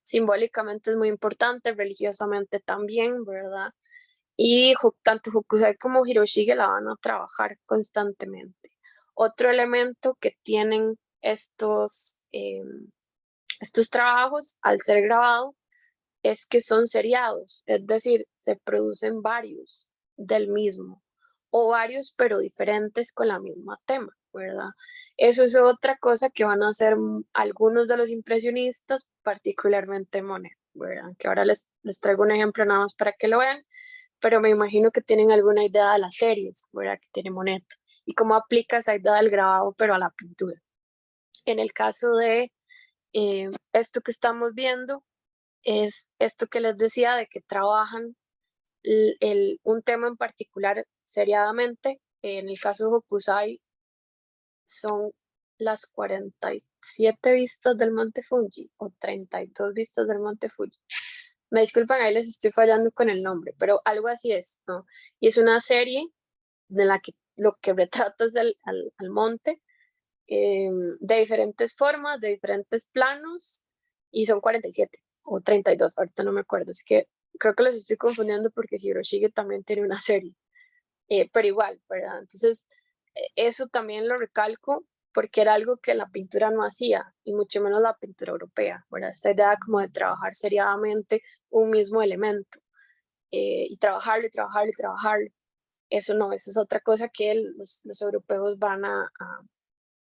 simbólicamente es muy importante, religiosamente también, ¿verdad? Y tanto Hokusai como Hiroshige la van a trabajar constantemente. Otro elemento que tienen estos trabajos, al ser grabados, es que son seriados, es decir, se producen varios del mismo o varios pero diferentes con la misma tema, ¿verdad? Eso es otra cosa que van a hacer algunos de los impresionistas, particularmente Monet, ¿verdad? Que ahora les traigo un ejemplo nada más para que lo vean, pero me imagino que tienen alguna idea de las series, ¿verdad? Que tiene Monet y cómo aplica esa idea del grabado pero a la pintura. En el caso de esto que estamos viendo, es esto que les decía de que trabajan un tema en particular seriadamente. En el caso de Hokusai son las 47 vistas del Monte Fuji o 32 vistas del Monte Fuji. Me disculpan, ahí les estoy fallando con el nombre, pero algo así es, ¿no? Y es una serie de la que lo que retrata es al monte de diferentes formas, de diferentes planos, y son 47 o 32, ahorita no me acuerdo, es que creo que los estoy confundiendo porque Hiroshige también tiene una serie, pero igual, ¿verdad? Entonces, eso también lo recalco porque era algo que la pintura no hacía, y mucho menos la pintura europea, ¿verdad? Esta idea como de trabajar seriadamente un mismo elemento, y trabajarlo, y trabajarlo, y trabajarlo. Eso no, eso es otra cosa que los europeos van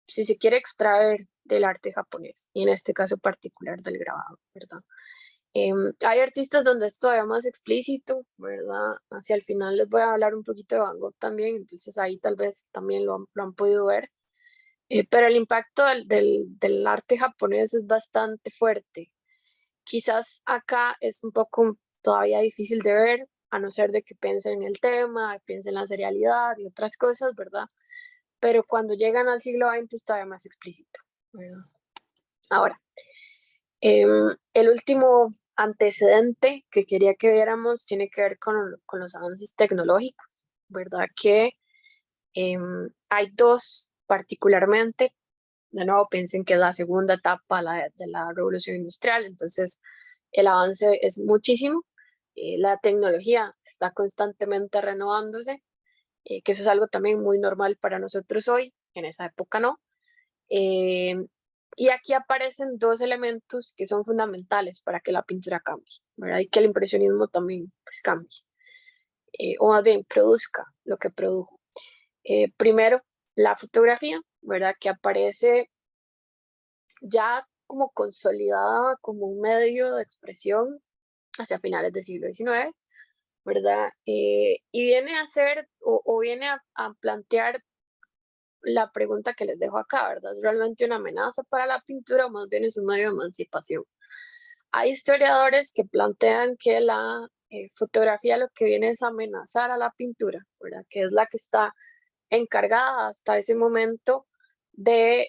si se quiere extraer del arte japonés, y en este caso particular del grabado, ¿verdad? Hay artistas donde es todavía más explícito, ¿verdad? Hacia el final les voy a hablar un poquito de Van Gogh también, entonces ahí tal vez también lo han podido ver. Pero el impacto del arte japonés es bastante fuerte. Quizás acá es un poco todavía difícil de ver, a no ser de que piensen en el tema, piensen en la serialidad y otras cosas, ¿verdad? Pero cuando llegan al siglo XX es todavía más explícito, ¿verdad? Ahora, el último antecedente que quería que viéramos tiene que ver con los avances tecnológicos, ¿verdad? Que hay dos particularmente. De nuevo, piensen que es la segunda etapa de la revolución industrial, entonces el avance es muchísimo. La tecnología está constantemente renovándose, que eso es algo también muy normal para nosotros hoy, en esa época no. Eh, y aquí aparecen dos elementos que son fundamentales para que la pintura cambie, ¿verdad? Y que el impresionismo también pues, cambie, o más bien produzca lo que produjo. Primero, la fotografía, ¿verdad? Que aparece ya como consolidada como un medio de expresión hacia finales del siglo XIX, ¿verdad? Y viene a ser o viene a plantear la pregunta que les dejo acá, ¿verdad? ¿Es realmente una amenaza para la pintura o más bien es un medio de emancipación? Hay historiadores que plantean que la fotografía lo que viene es amenazar a la pintura, ¿verdad? Que es la que está encargada hasta ese momento de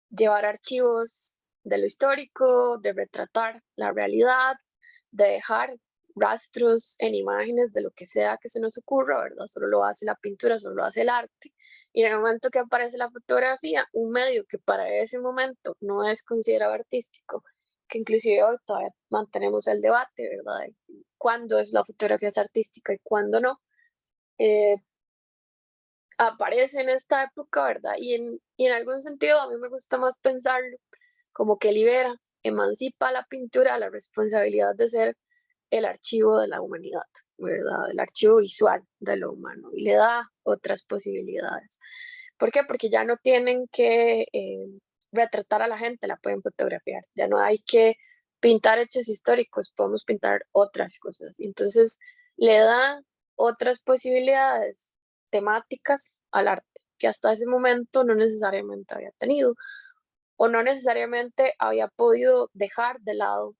llevar archivos de lo histórico, de retratar la realidad, de dejar rastros en imágenes de lo que sea que se nos ocurra, ¿verdad? Solo lo hace la pintura, solo lo hace el arte. Y en el momento que aparece la fotografía, un medio que para ese momento no es considerado artístico, que inclusive hoy todavía mantenemos el debate, ¿verdad? De cuándo es la fotografía es artística y cuándo no. Eh, Aparece en esta época, ¿verdad? Y en algún sentido a mí me gusta más pensarlo como que libera, emancipa a la pintura la responsabilidad de ser el archivo de la humanidad, ¿verdad? El archivo visual de lo humano y le da otras posibilidades. ¿Por qué? Porque ya no tienen que retratar a la gente, la pueden fotografiar, ya no hay que pintar hechos históricos, podemos pintar otras cosas. Y entonces le da otras posibilidades temáticas al arte que hasta ese momento no necesariamente había tenido o no necesariamente había podido dejar de lado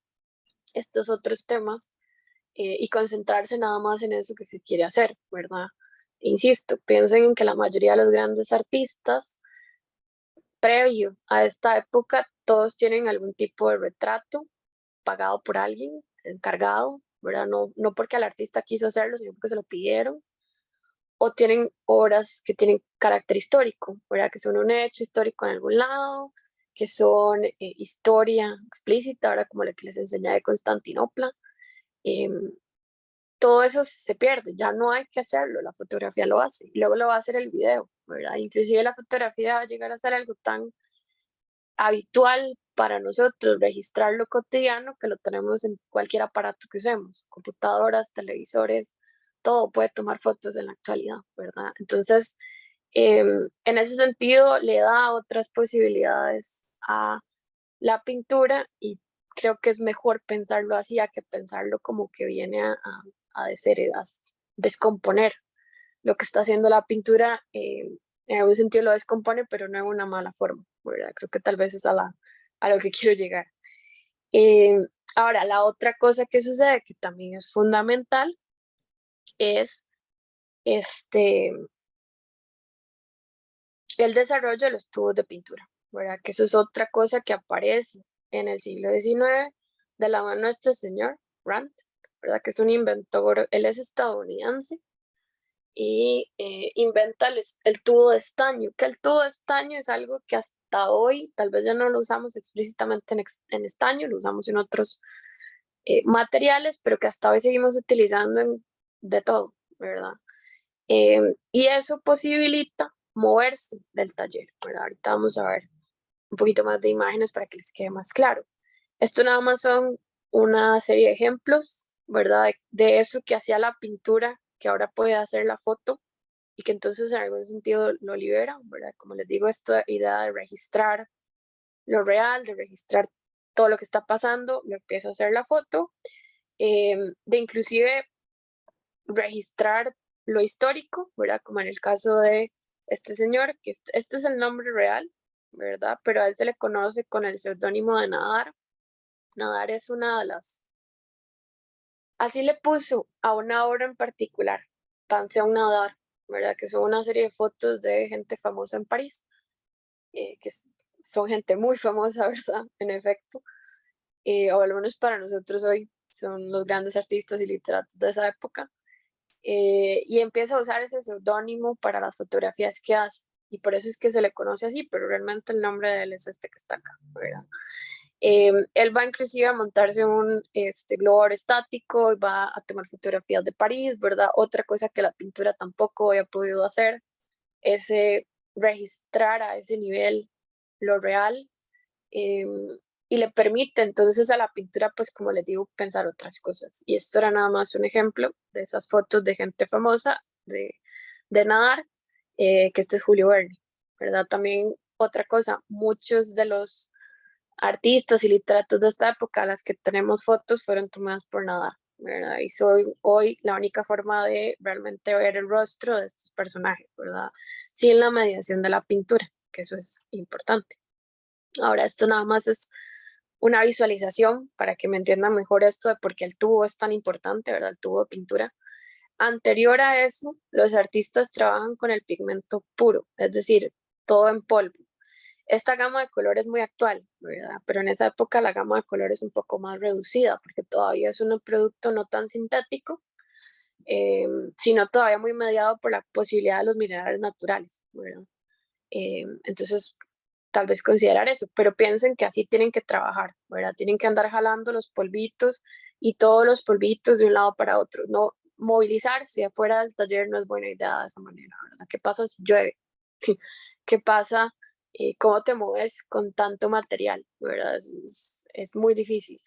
estos otros temas y concentrarse nada más en eso que se quiere hacer, ¿verdad? Insisto, piensen en que la mayoría de los grandes artistas previo a esta época, todos tienen algún tipo de retrato pagado por alguien, encargado, ¿verdad? No porque el artista quiso hacerlo, sino porque se lo pidieron, o tienen obras que tienen carácter histórico, ¿verdad? Que son un hecho histórico en algún lado, que son historia explícita, ahora como la que les enseñé de Constantinopla. Eh, Todo eso se pierde, ya no hay que hacerlo, la fotografía lo hace, y luego lo va a hacer el video, ¿verdad? Inclusive la fotografía va a llegar a ser algo tan habitual para nosotros registrar lo cotidiano que lo tenemos en cualquier aparato que usemos, computadoras, televisores, todo puede tomar fotos en la actualidad, ¿verdad? Entonces, en ese sentido, le da otras posibilidades a la pintura y creo que es mejor pensarlo así a que pensarlo como que viene a descomponer lo que está haciendo la pintura. En algún sentido lo descompone, pero no en una mala forma, ¿verdad? Creo que tal vez es a lo que quiero llegar. Eh, Ahora, la otra cosa que sucede, que también es fundamental, es el desarrollo de los tubos de pintura, ¿verdad? Que eso es otra cosa que aparece en el siglo XIX de la mano de este señor, Rand, ¿verdad? Que es un inventor, él es estadounidense y inventa el tubo de estaño, que el tubo de estaño es algo que hasta hoy tal vez ya no lo usamos explícitamente en estaño, lo usamos en otros materiales, pero que hasta hoy seguimos utilizando de todo, ¿verdad? Y eso posibilita moverse del taller, ¿verdad? Ahorita vamos a ver un poquito más de imágenes para que les quede más claro. Esto nada más son una serie de ejemplos, ¿verdad? De eso que hacía la pintura, que ahora puede hacer la foto y que entonces en algún sentido lo libera, ¿verdad? Como les digo, esta idea de registrar lo real, de registrar todo lo que está pasando, lo empieza a hacer la foto, de inclusive registrar lo histórico, ¿verdad? Como en el caso de este señor, que este es el nombre real, ¿verdad? Pero a él se le conoce con el seudónimo de Nadar. Nadar es una de las... Así le puso a una obra en particular, Panteón Nadar, ¿verdad? Que son una serie de fotos de gente famosa en París, son gente muy famosa, ¿verdad? En efecto, o al menos para nosotros hoy son los grandes artistas y literatos de esa época. Y empieza a usar ese seudónimo para las fotografías que hace. Y por eso es que se le conoce así, pero realmente el nombre de él es este que está acá, ¿verdad? Él va inclusive a montarse un globo aerostático y va a tomar fotografías de París, ¿verdad? Otra cosa que la pintura tampoco había podido hacer es registrar a ese nivel lo real, eh, y le permite entonces a la pintura, pues como les digo, pensar otras cosas. Y esto era nada más un ejemplo de esas fotos de gente famosa de nadar, que este es Julio Verne, ¿verdad? También otra cosa, muchos de los artistas y literatos de esta época, las que tenemos fotos, fueron tomadas por nadar, ¿verdad? Y soy hoy la única forma de realmente ver el rostro de estos personajes, ¿verdad? Sin la mediación de la pintura, que eso es importante. Ahora, esto nada más es una visualización para que me entiendan mejor esto de por qué el tubo es tan importante, ¿verdad? El tubo de pintura. Anterior a eso, los artistas trabajan con el pigmento puro, es decir, todo en polvo. Esta gama de colores es muy actual, ¿verdad? Pero en esa época la gama de colores es un poco más reducida porque todavía es un producto no tan sintético, sino todavía muy mediado por la posibilidad de los minerales naturales, ¿verdad? Entonces, tal vez considerar eso, pero piensen que así tienen que trabajar, ¿verdad? Tienen que andar jalando los polvitos y todos los polvitos de un lado para otro, no movilizarse afuera del taller no es buena idea de esa manera, ¿verdad? ¿Qué pasa si llueve? ¿Qué pasa? ¿Cómo te mueves con tanto material? ¿Verdad? Es muy difícil.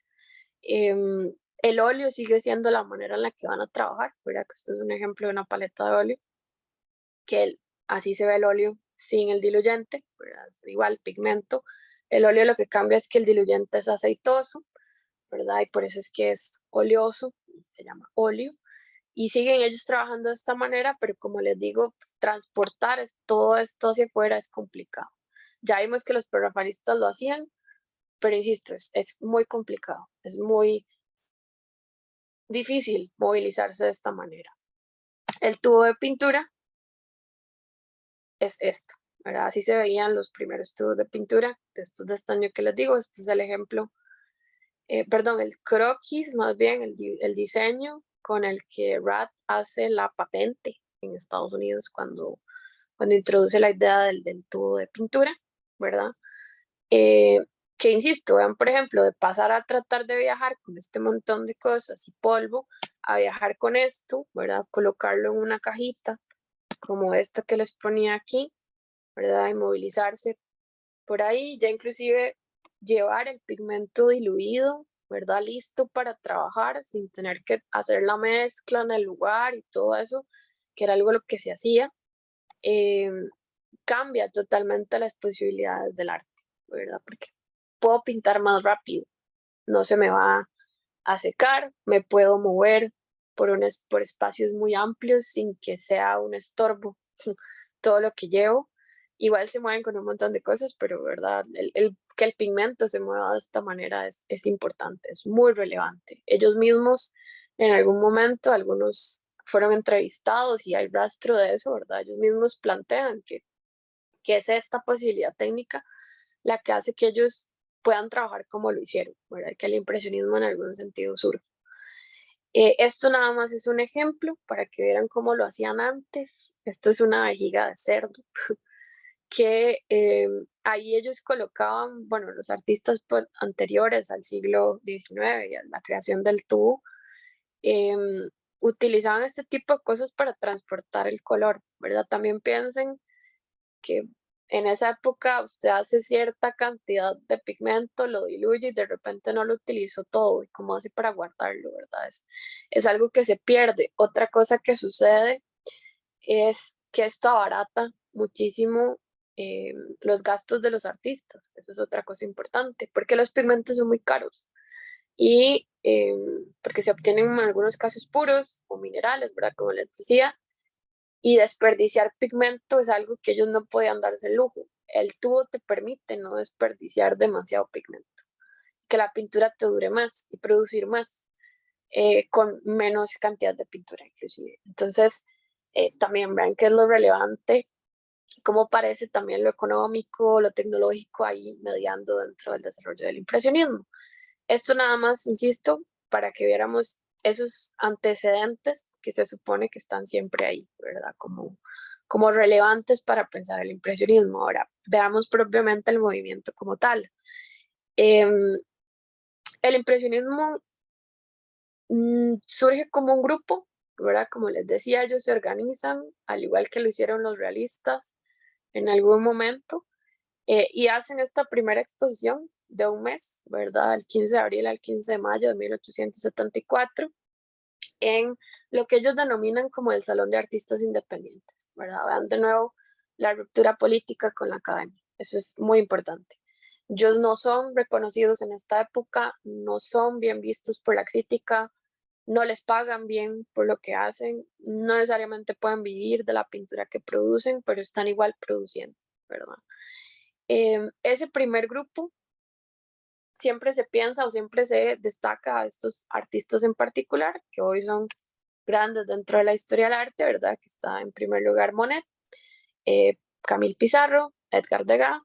El óleo sigue siendo la manera en la que van a trabajar, ¿verdad? Que esto es un ejemplo de una paleta de óleo, que así se ve el óleo sin el diluyente, ¿verdad? Igual pigmento. El óleo lo que cambia es que el diluyente es aceitoso, ¿verdad? Y por eso es que es oleoso, se llama óleo. Y siguen ellos trabajando de esta manera, pero como les digo, pues, transportar todo esto hacia afuera es complicado. Ya vimos que los prerrafaelistas lo hacían, pero insisto, es muy complicado, es muy difícil movilizarse de esta manera. El tubo de pintura es esto, ¿verdad? Así se veían los primeros tubos de pintura, de estos de estaño que les digo. Este es el ejemplo, perdón, el croquis, más bien el diseño con el que Rath hace la patente en Estados Unidos cuando introduce la idea del tubo de pintura, ¿verdad? Eh, que insisto, vean, por ejemplo, de pasar a tratar de viajar con este montón de cosas y polvo, a viajar con esto, ¿verdad? Colocarlo en una cajita como esta que les ponía aquí, ¿verdad? Y movilizarse por ahí, ya inclusive llevar el pigmento diluido, ¿verdad? Listo para trabajar sin tener que hacer la mezcla en el lugar y todo eso, que era algo lo que se hacía, cambia totalmente las posibilidades del arte, ¿verdad? Porque puedo pintar más rápido, no se me va a secar, me puedo mover por espacios muy amplios sin que sea un estorbo todo lo que llevo. Igual se mueven con un montón de cosas, pero verdad, que el pigmento se mueva de esta manera es importante, es muy relevante. Ellos mismos en algún momento, algunos fueron entrevistados y hay rastro de eso, ¿verdad? Ellos mismos plantean que es esta posibilidad técnica la que hace que ellos puedan trabajar como lo hicieron, ¿verdad? Que el impresionismo en algún sentido surge. Esto nada más es un ejemplo para que vieran cómo lo hacían antes. Esto es una vejiga de cerdo que ahí ellos colocaban, bueno, los artistas anteriores al siglo XIX y a la creación del tubo, utilizaban este tipo de cosas para transportar el color, ¿verdad? También piensen que en esa época usted hace cierta cantidad de pigmento, lo diluye y de repente no lo utilizó todo. ¿Y cómo hace para guardarlo, verdad? Es algo que se pierde. Otra cosa que sucede es que esto abarata muchísimo los gastos de los artistas. Eso es otra cosa importante, porque los pigmentos son muy caros y porque se obtienen en algunos casos puros o minerales, ¿verdad? Como les decía, y desperdiciar pigmento es algo que ellos no podían darse el lujo. El tubo te permite no desperdiciar demasiado pigmento, que la pintura te dure más y producir más con menos cantidad de pintura inclusive. Entonces, también vean que es lo relevante, cómo parece también lo económico, lo tecnológico ahí mediando dentro del desarrollo del impresionismo. Esto nada más, insisto, para que viéramos esos antecedentes que se supone que están siempre ahí, ¿verdad? Como relevantes para pensar el impresionismo. Ahora, veamos propiamente el movimiento como tal. El impresionismo surge como un grupo, ¿verdad? Como les decía, ellos se organizan, al igual que lo hicieron los realistas en algún momento, y hacen esta primera exposición de un mes, ¿verdad? El 15 de abril al 15 de mayo de 1874, en lo que ellos denominan como el Salón de Artistas Independientes, ¿verdad? Vean de nuevo la ruptura política con la academia, eso es muy importante. Ellos no son reconocidos en esta época, no son bien vistos por la crítica, no les pagan bien por lo que hacen, no necesariamente pueden vivir de la pintura que producen, pero están igual produciendo, ¿verdad? Ese primer grupo siempre se piensa o siempre se destaca a estos artistas en particular, que hoy son grandes dentro de la historia del arte, ¿verdad? Que está en primer lugar Monet, Camille Pissarro, Edgar Degas,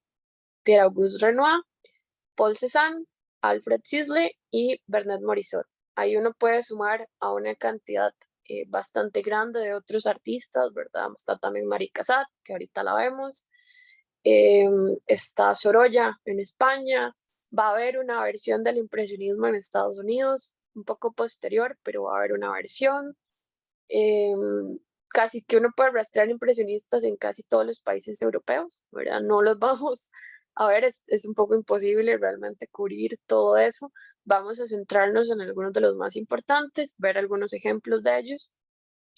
Pierre-Auguste Renoir, Paul Cézanne, Alfred Sisley y Bernet Morisot. Ahí uno puede sumar a una cantidad bastante grande de otros artistas, ¿verdad? Está también Marie Cassatt, que ahorita la vemos. Está Sorolla en España. Va a haber una versión del impresionismo en Estados Unidos, un poco posterior, pero va a haber una versión. Casi que uno puede rastrear impresionistas en casi todos los países europeos, ¿verdad? No los vamos a ver, es un poco imposible realmente cubrir todo eso. Vamos a centrarnos en algunos de los más importantes, ver algunos ejemplos de ellos,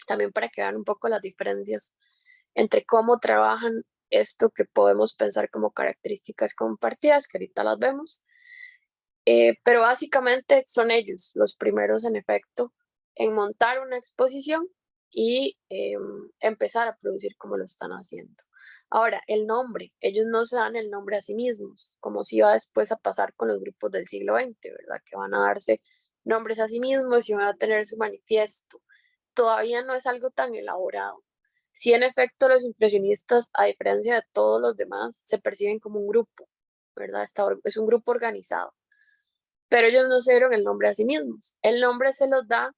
también para que vean un poco las diferencias entre cómo trabajan esto que podemos pensar como características compartidas, que ahorita las vemos. Pero básicamente son ellos los primeros en efecto en montar una exposición y empezar a producir como lo están haciendo. Ahora, el nombre, ellos no se dan el nombre a sí mismos, como si iba después a pasar con los grupos del siglo XX, ¿verdad? Que van a darse nombres a sí mismos y van a tener su manifiesto. Todavía no es algo tan elaborado. Sí, en efecto, los impresionistas, a diferencia de todos los demás, se perciben como un grupo, ¿verdad? Es un grupo organizado, pero ellos no se dieron el nombre a sí mismos. El nombre se los da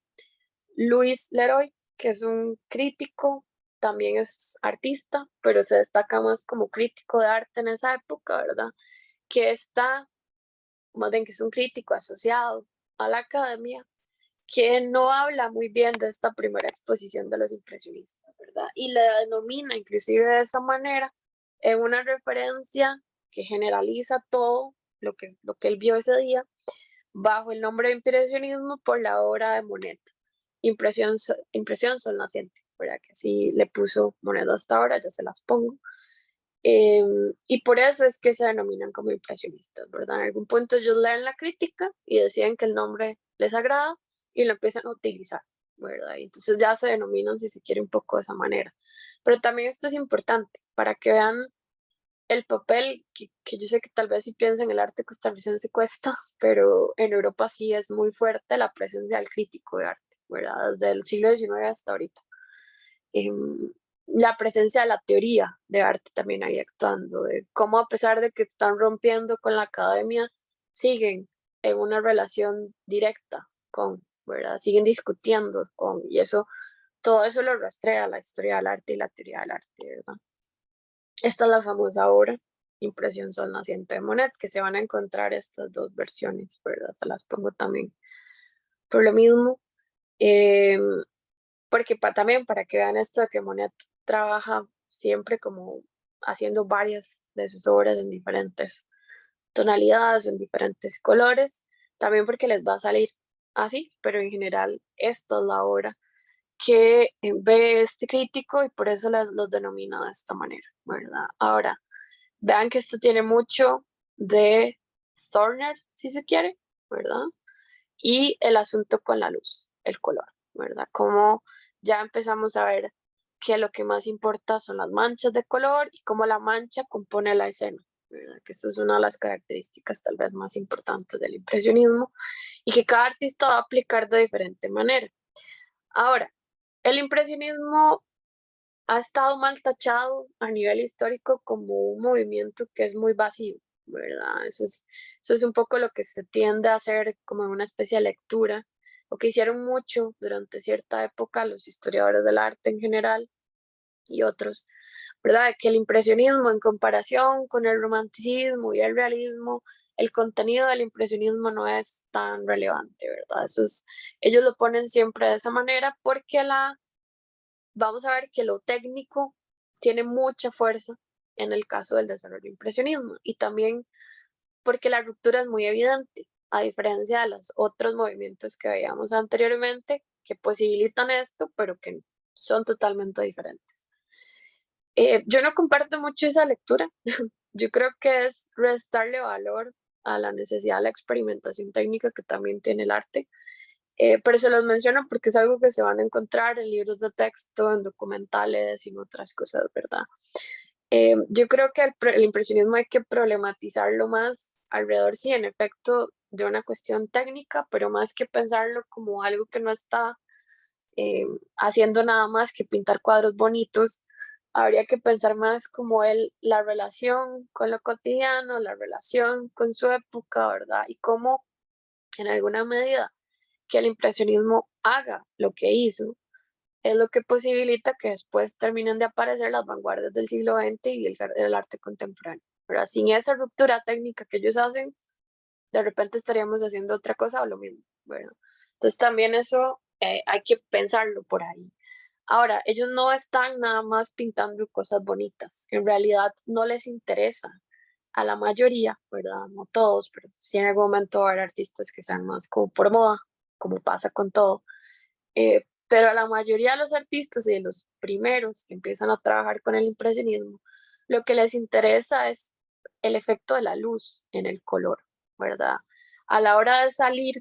Louis Leroy, que es un crítico, también es artista, pero se destaca más como crítico de arte en esa época, ¿verdad? Que está, más bien que es un crítico asociado a la academia, que no habla muy bien de esta primera exposición de los impresionistas, ¿verdad? Y la denomina inclusive de esa manera en una referencia que generaliza todo lo que él vio ese día bajo el nombre de impresionismo por la obra de Monet, Impresión Sol Naciente, ¿verdad? Que así le puso Monet hasta ahora, ya se las pongo. Y por eso es que se denominan como impresionistas, ¿verdad? En algún punto ellos leen la crítica y deciden que el nombre les agrada y lo empiezan a utilizar, ¿verdad? Y entonces ya se denominan, si se quiere, un poco de esa manera. Pero también esto es importante para que vean el papel que yo sé que tal vez si piensan el arte costarricense cuesta, pero en Europa sí es muy fuerte la presencia del crítico de arte, ¿verdad? Desde el siglo XIX hasta ahorita. La presencia de la teoría de arte también ahí actuando, de cómo a pesar de que están rompiendo con la academia, siguen en una relación directa con, ¿verdad? Siguen discutiendo con, y eso, todo eso lo rastrea la historia del arte y la teoría del arte, ¿verdad? Esta es la famosa obra, Impresión Sol Naciente de Monet, que se van a encontrar estas dos versiones, ¿verdad? Se las pongo también por lo mismo. Porque también para que vean esto de que Monet trabaja siempre como haciendo varias de sus obras en diferentes tonalidades, en diferentes colores, también porque les va a salir así, pero en general esta es la obra que ve este crítico y por eso los denomina de esta manera, ¿verdad? Ahora, vean que esto tiene mucho de Thorner, si se quiere, ¿verdad? Y el asunto con la luz, el color, ¿verdad? Como ya empezamos a ver que lo que más importa son las manchas de color y cómo la mancha compone la escena, ¿verdad? Que eso es una de las características tal vez más importantes del impresionismo y que cada artista va a aplicar de diferente manera. Ahora, el impresionismo ha estado mal tachado a nivel histórico como un movimiento que es muy vacío, ¿verdad? Eso es un poco lo que se tiende a hacer como una especie de lectura, o que hicieron mucho durante cierta época los historiadores del arte en general y otros, ¿verdad? Que el impresionismo en comparación con el romanticismo y el realismo, el contenido del impresionismo no es tan relevante, ¿verdad? Ellos lo ponen siempre de esa manera porque vamos a ver que lo técnico tiene mucha fuerza en el caso del desarrollo del impresionismo y también porque la ruptura es muy evidente, a diferencia de los otros movimientos que veíamos anteriormente que posibilitan esto, pero que son totalmente diferentes. Yo no comparto mucho esa lectura. Yo creo que es restarle valor a la necesidad de la experimentación técnica que también tiene el arte. Pero se los menciono porque es algo que se van a encontrar en libros de texto, en documentales y en otras cosas, ¿verdad? Yo creo que el impresionismo hay que problematizarlo más alrededor, sí, en efecto, de una cuestión técnica, pero más que pensarlo como algo que no está haciendo nada más que pintar cuadros bonitos, habría que pensar más como la relación con lo cotidiano, la relación con su época, ¿verdad? Y cómo en alguna medida que el impresionismo haga lo que hizo, es lo que posibilita que después terminen de aparecer las vanguardias del siglo XX y el arte contemporáneo. ¿Verdad? Sin esa ruptura técnica que ellos hacen, de repente estaríamos haciendo otra cosa o lo mismo. ¿Verdad? Entonces también eso hay que pensarlo por ahí. Ahora, ellos no están nada más pintando cosas bonitas, en realidad no les interesa a la mayoría, ¿verdad? No todos, pero sí en algún momento va a haber artistas que sean más como por moda, como pasa con todo. Pero a la mayoría de los artistas y de los primeros que empiezan a trabajar con el impresionismo, lo que les interesa es el efecto de la luz en el color, ¿verdad? A la hora de salir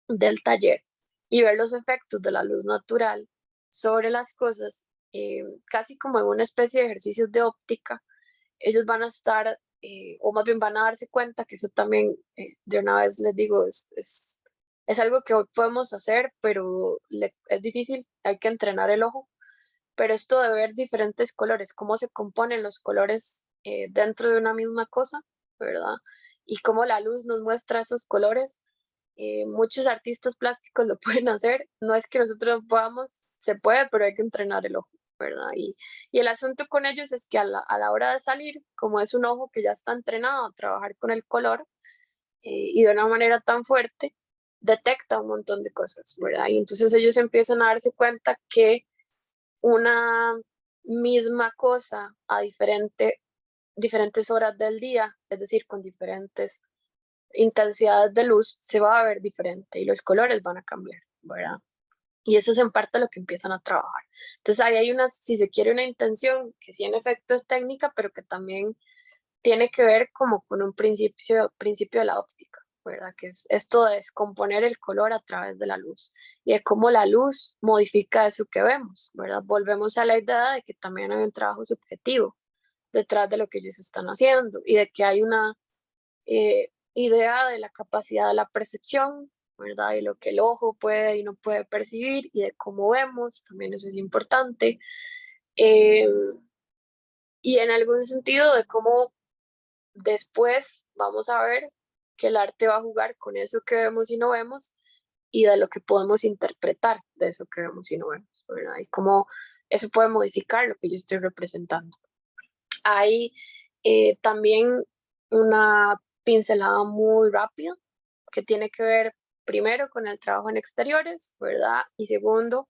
del taller y ver los efectos de la luz natural sobre las cosas, casi como en una especie de ejercicios de óptica, ellos van a estar, o más bien van a darse cuenta que eso también, de una vez les digo, es algo que hoy podemos hacer, pero es difícil, hay que entrenar el ojo. Pero esto de ver diferentes colores, cómo se componen los colores dentro de una misma cosa, ¿verdad? Y cómo la luz nos muestra esos colores. Muchos artistas plásticos lo pueden hacer, no es que nosotros podamos, se puede, pero hay que entrenar el ojo, ¿verdad? Y el asunto con ellos es que a la hora de salir, como es un ojo que ya está entrenado a trabajar con el color y de una manera tan fuerte, detecta un montón de cosas, ¿verdad? Y entonces ellos empiezan a darse cuenta que una misma cosa a diferente diferentes horas del día, es decir, con diferentes intensidades de luz, se va a ver diferente y los colores van a cambiar, ¿verdad? Y eso es en parte lo que empiezan a trabajar. Entonces ahí hay una, si se quiere, una intención que sí en efecto es técnica, pero que también tiene que ver como con un principio de la óptica, ¿verdad? Que es esto de descomponer el color a través de la luz y de cómo la luz modifica eso que vemos, ¿verdad? Volvemos a la idea de que también hay un trabajo subjetivo detrás de lo que ellos están haciendo y de que hay una idea de la capacidad de la percepción, ¿verdad? Y lo que el ojo puede y no puede percibir y de cómo vemos, también eso es importante. Eh, y en algún sentido de cómo después vamos a ver que el arte va a jugar con eso que vemos y no vemos y de lo que podemos interpretar de eso que vemos y no vemos, ¿verdad? Y cómo eso puede modificar lo que yo estoy representando. Hay también una pincelada muy rápida que tiene que ver primero con el trabajo en exteriores, ¿verdad? Y segundo,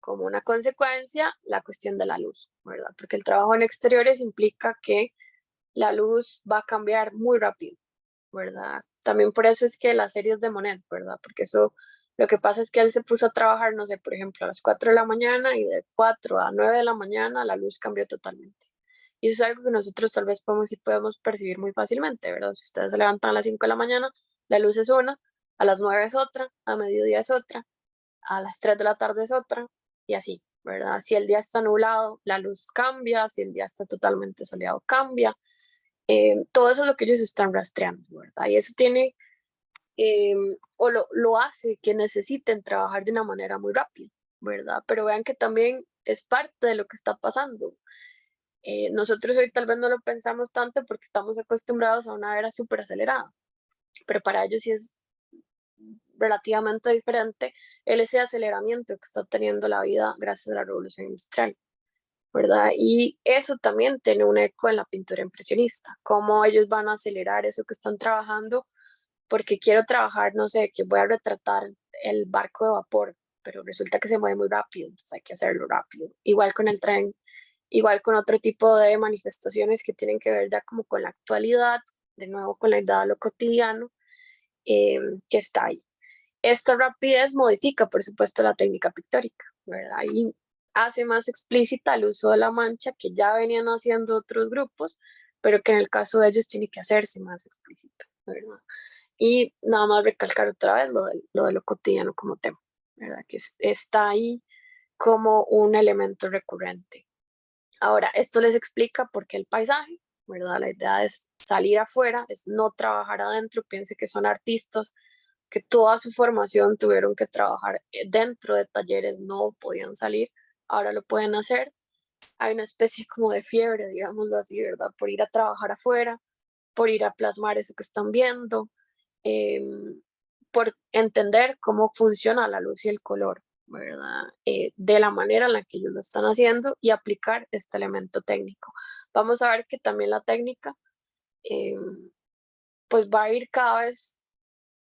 como una consecuencia, la cuestión de la luz, ¿verdad? Porque el trabajo en exteriores implica que la luz va a cambiar muy rápido, ¿verdad? También por eso es que las series de Monet, ¿verdad? Porque eso, lo que pasa es que él se puso a trabajar, no sé, por ejemplo, a las 4 de la mañana y de 4 a 9 de la mañana la luz cambió totalmente. Y eso es algo que nosotros tal vez podemos y podemos percibir muy fácilmente, ¿verdad? Si ustedes se levantan a las 5 de la mañana, la luz es una, a las 9 es otra, a mediodía es otra, a las 3 de la tarde es otra, y así, ¿verdad? Si el día está nublado, la luz cambia, si el día está totalmente soleado, cambia. Todo eso es lo que ellos están rastreando, ¿verdad? Y eso tiene, o lo hace que necesiten trabajar de una manera muy rápida, ¿verdad? Pero vean que también es parte de lo que está pasando. Nosotros hoy tal vez no lo pensamos tanto porque estamos acostumbrados a una era súper acelerada, pero para ellos sí es relativamente diferente ese aceleramiento que está teniendo la vida gracias a la revolución industrial, ¿verdad? Y eso también tiene un eco en la pintura impresionista, cómo ellos van a acelerar eso que están trabajando, porque quiero trabajar, no sé, que voy a retratar el barco de vapor, pero resulta que se mueve muy rápido, entonces hay que hacerlo rápido. Igual con el tren, igual con otro tipo de manifestaciones que tienen que ver ya como con la actualidad, de nuevo con la idea de lo cotidiano, que está ahí. Esta rapidez modifica, por supuesto, la técnica pictórica, ¿verdad? Y hace más explícita el uso de la mancha que ya venían haciendo otros grupos, pero que en el caso de ellos tiene que hacerse más explícito, ¿verdad? Y nada más recalcar otra vez lo de lo cotidiano como tema, ¿verdad? Que está ahí como un elemento recurrente. Ahora, esto les explica por qué el paisaje, ¿verdad? La idea es salir afuera, es no trabajar adentro. Piense que son artistas que toda su formación tuvieron que trabajar dentro de talleres, no podían salir, ahora lo pueden hacer. Hay una especie como de fiebre, digámoslo así, ¿verdad? Por ir a trabajar afuera, por ir a plasmar eso que están viendo, eh, por entender cómo funciona la luz y el color, ¿verdad? De la manera en la que ellos lo están haciendo y aplicar este elemento técnico. Vamos a ver que también la técnica, eh, pues va a ir cada vez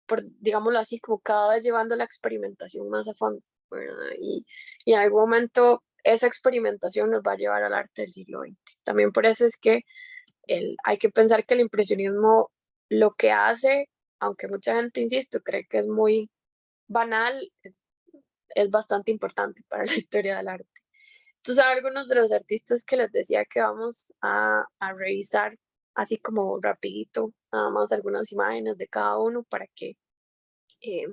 por, digámoslo así, como cada vez llevando la experimentación más a fondo, ¿verdad? Y en algún momento esa experimentación nos va a llevar al arte del siglo XX. También por eso es que hay que pensar que el impresionismo lo que hace, aunque mucha gente, insisto, cree que es muy banal, es bastante importante para la historia del arte. Estos son algunos de los artistas que les decía que vamos a revisar así como rapidito, nada más algunas imágenes de cada uno para que eh,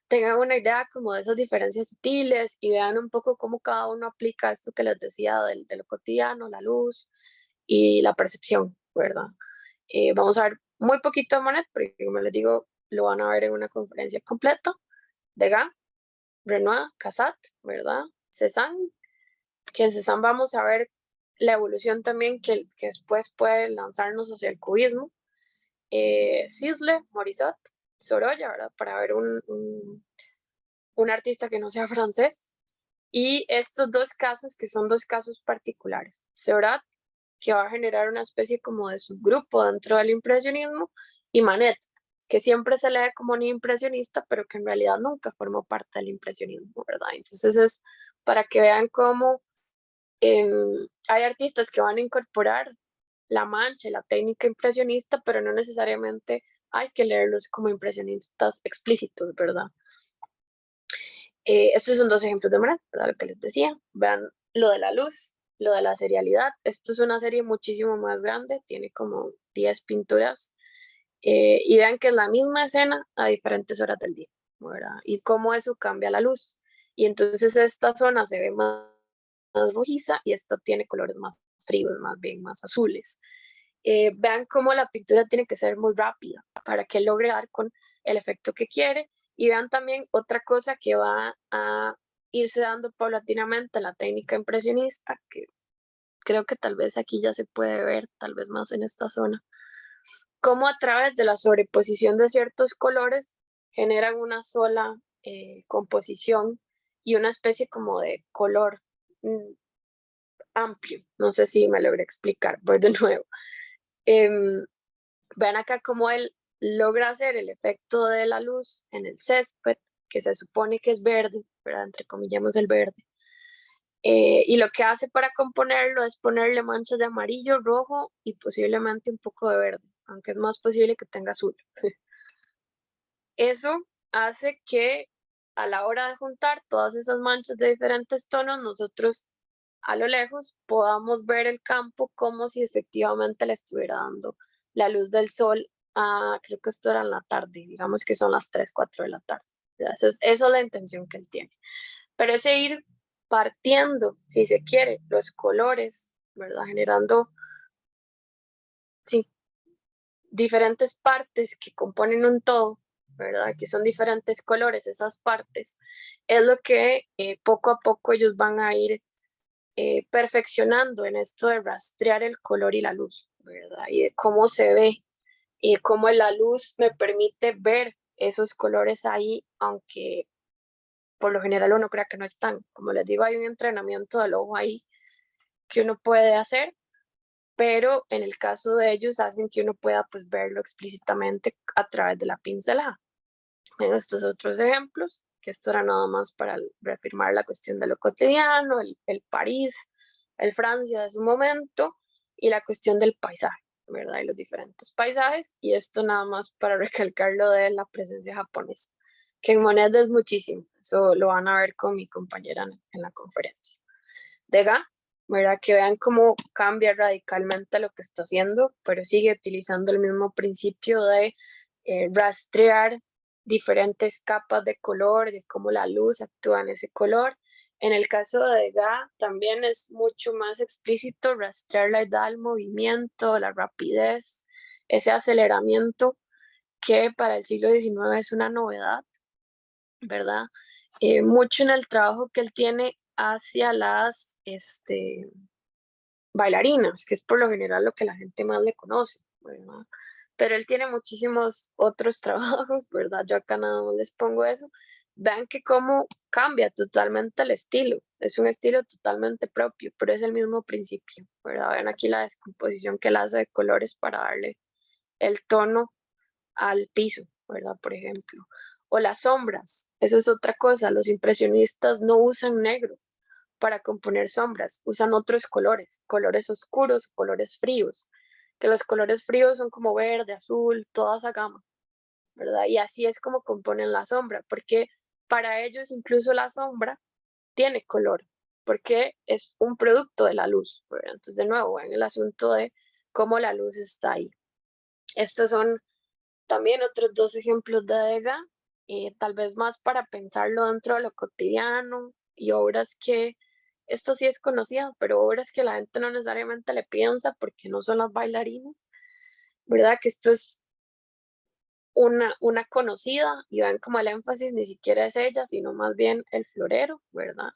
tengan una idea como de esas diferencias sutiles y vean un poco cómo cada uno aplica esto que les decía de lo cotidiano, la luz y la percepción, ¿verdad? Vamos a ver muy poquito de Monet, porque como les digo, lo van a ver en una conferencia completa. Degas, Renoir, Cassatt, ¿verdad? Cézanne, que en Cézanne vamos a ver la evolución también que después puede lanzarnos hacia el cubismo. Sisley, Morisot, Sorolla, ¿verdad? Para ver un artista que no sea francés. Y estos dos casos, que son dos casos particulares. Seurat, que va a generar una especie como de subgrupo dentro del impresionismo, y Manet, que siempre se lee como un impresionista, pero que en realidad nunca formó parte del impresionismo, ¿verdad? Entonces es para que vean cómo hay artistas que van a incorporar la mancha y la técnica impresionista, pero no necesariamente hay que leerlos como impresionistas explícitos, ¿verdad? Estos son dos ejemplos de Monet, ¿verdad? Lo que les decía. Vean lo de la luz, lo de la serialidad. Esto es una serie muchísimo más grande, tiene como 10 pinturas. Y vean que es la misma escena a diferentes horas del día, ¿verdad? Y cómo eso cambia la luz. Y entonces esta zona se ve más rojiza y esta tiene colores más fríos, más bien más azules. Vean cómo la pintura tiene que ser muy rápida para que logre dar con el efecto que quiere. Y vean también otra cosa que va a irse dando paulatinamente, la técnica impresionista, que creo que tal vez aquí ya se puede ver, tal vez más en esta zona, cómo a través de la sobreposición de ciertos colores generan una sola composición y una especie como de color amplio. No sé si me logré explicar, voy de nuevo. Vean acá cómo él logra hacer el efecto de la luz en el césped, que se supone que es verde, ¿verdad? Entre comillas el verde. Y lo que hace para componerlo es ponerle manchas de amarillo, rojo y posiblemente un poco de verde, aunque es más posible que tenga azul. Eso hace que a la hora de juntar todas esas manchas de diferentes tonos, nosotros a lo lejos podamos ver el campo como si efectivamente le estuviera dando la luz del sol creo que esto era en la tarde, digamos que son las 3, 4 de la tarde. Esa es la intención que él tiene. Pero ese ir partiendo, si se quiere, los colores, ¿verdad? Generando sí, diferentes partes que componen un todo, ¿verdad? Que son diferentes colores, esas partes, es lo que poco a poco ellos van a ir perfeccionando en esto de rastrear el color y la luz, ¿verdad? Y de cómo se ve y cómo la luz me permite ver esos colores ahí, aunque por lo general uno crea que no están. Como les digo, hay un entrenamiento del ojo ahí que uno puede hacer, pero en el caso de ellos hacen que uno pueda pues verlo explícitamente a través de la pincelada. En estos otros ejemplos, que esto era nada más para reafirmar la cuestión de lo cotidiano, el París, el Francia de su momento y la cuestión del paisaje, ¿verdad? Y los diferentes paisajes, y esto nada más para recalcar lo de la presencia japonesa, que en Monet es muchísimo, eso lo van a ver con mi compañera en la conferencia. Degas, ¿verdad? Que vean cómo cambia radicalmente lo que está haciendo, pero sigue utilizando el mismo principio de rastrear diferentes capas de color, de cómo la luz actúa en ese color. En el caso de Degas también es mucho más explícito rastrear la edad, el movimiento, la rapidez, ese aceleramiento que para el siglo XIX es una novedad, ¿verdad? Mucho en el trabajo que él tiene hacia las bailarinas, que es por lo general lo que la gente más le conoce, ¿verdad? Pero él tiene muchísimos otros trabajos, ¿verdad? Yo acá nada más les pongo eso. Vean que cómo cambia totalmente el estilo. Es un estilo totalmente propio, pero es el mismo principio, ¿verdad? Ven aquí la descomposición que él hace de colores para darle el tono al piso, ¿verdad? Por ejemplo. O las sombras, eso es otra cosa. Los impresionistas no usan negro para componer sombras, usan otros colores, colores oscuros, colores fríos, que los colores fríos son como verde, azul, toda esa gama, ¿verdad? Y así es como componen la sombra, porque para ellos incluso la sombra tiene color, porque es un producto de la luz, ¿verdad? Entonces, de nuevo, en el asunto de cómo la luz está ahí. Estos son también otros dos ejemplos de Degas, tal vez más para pensarlo dentro de lo cotidiano y obras que, esta sí es conocida, pero obras que la gente no necesariamente le piensa porque no son las bailarinas, ¿verdad? Que esto es una conocida y ven como el énfasis ni siquiera es ella, sino más bien el florero, ¿verdad?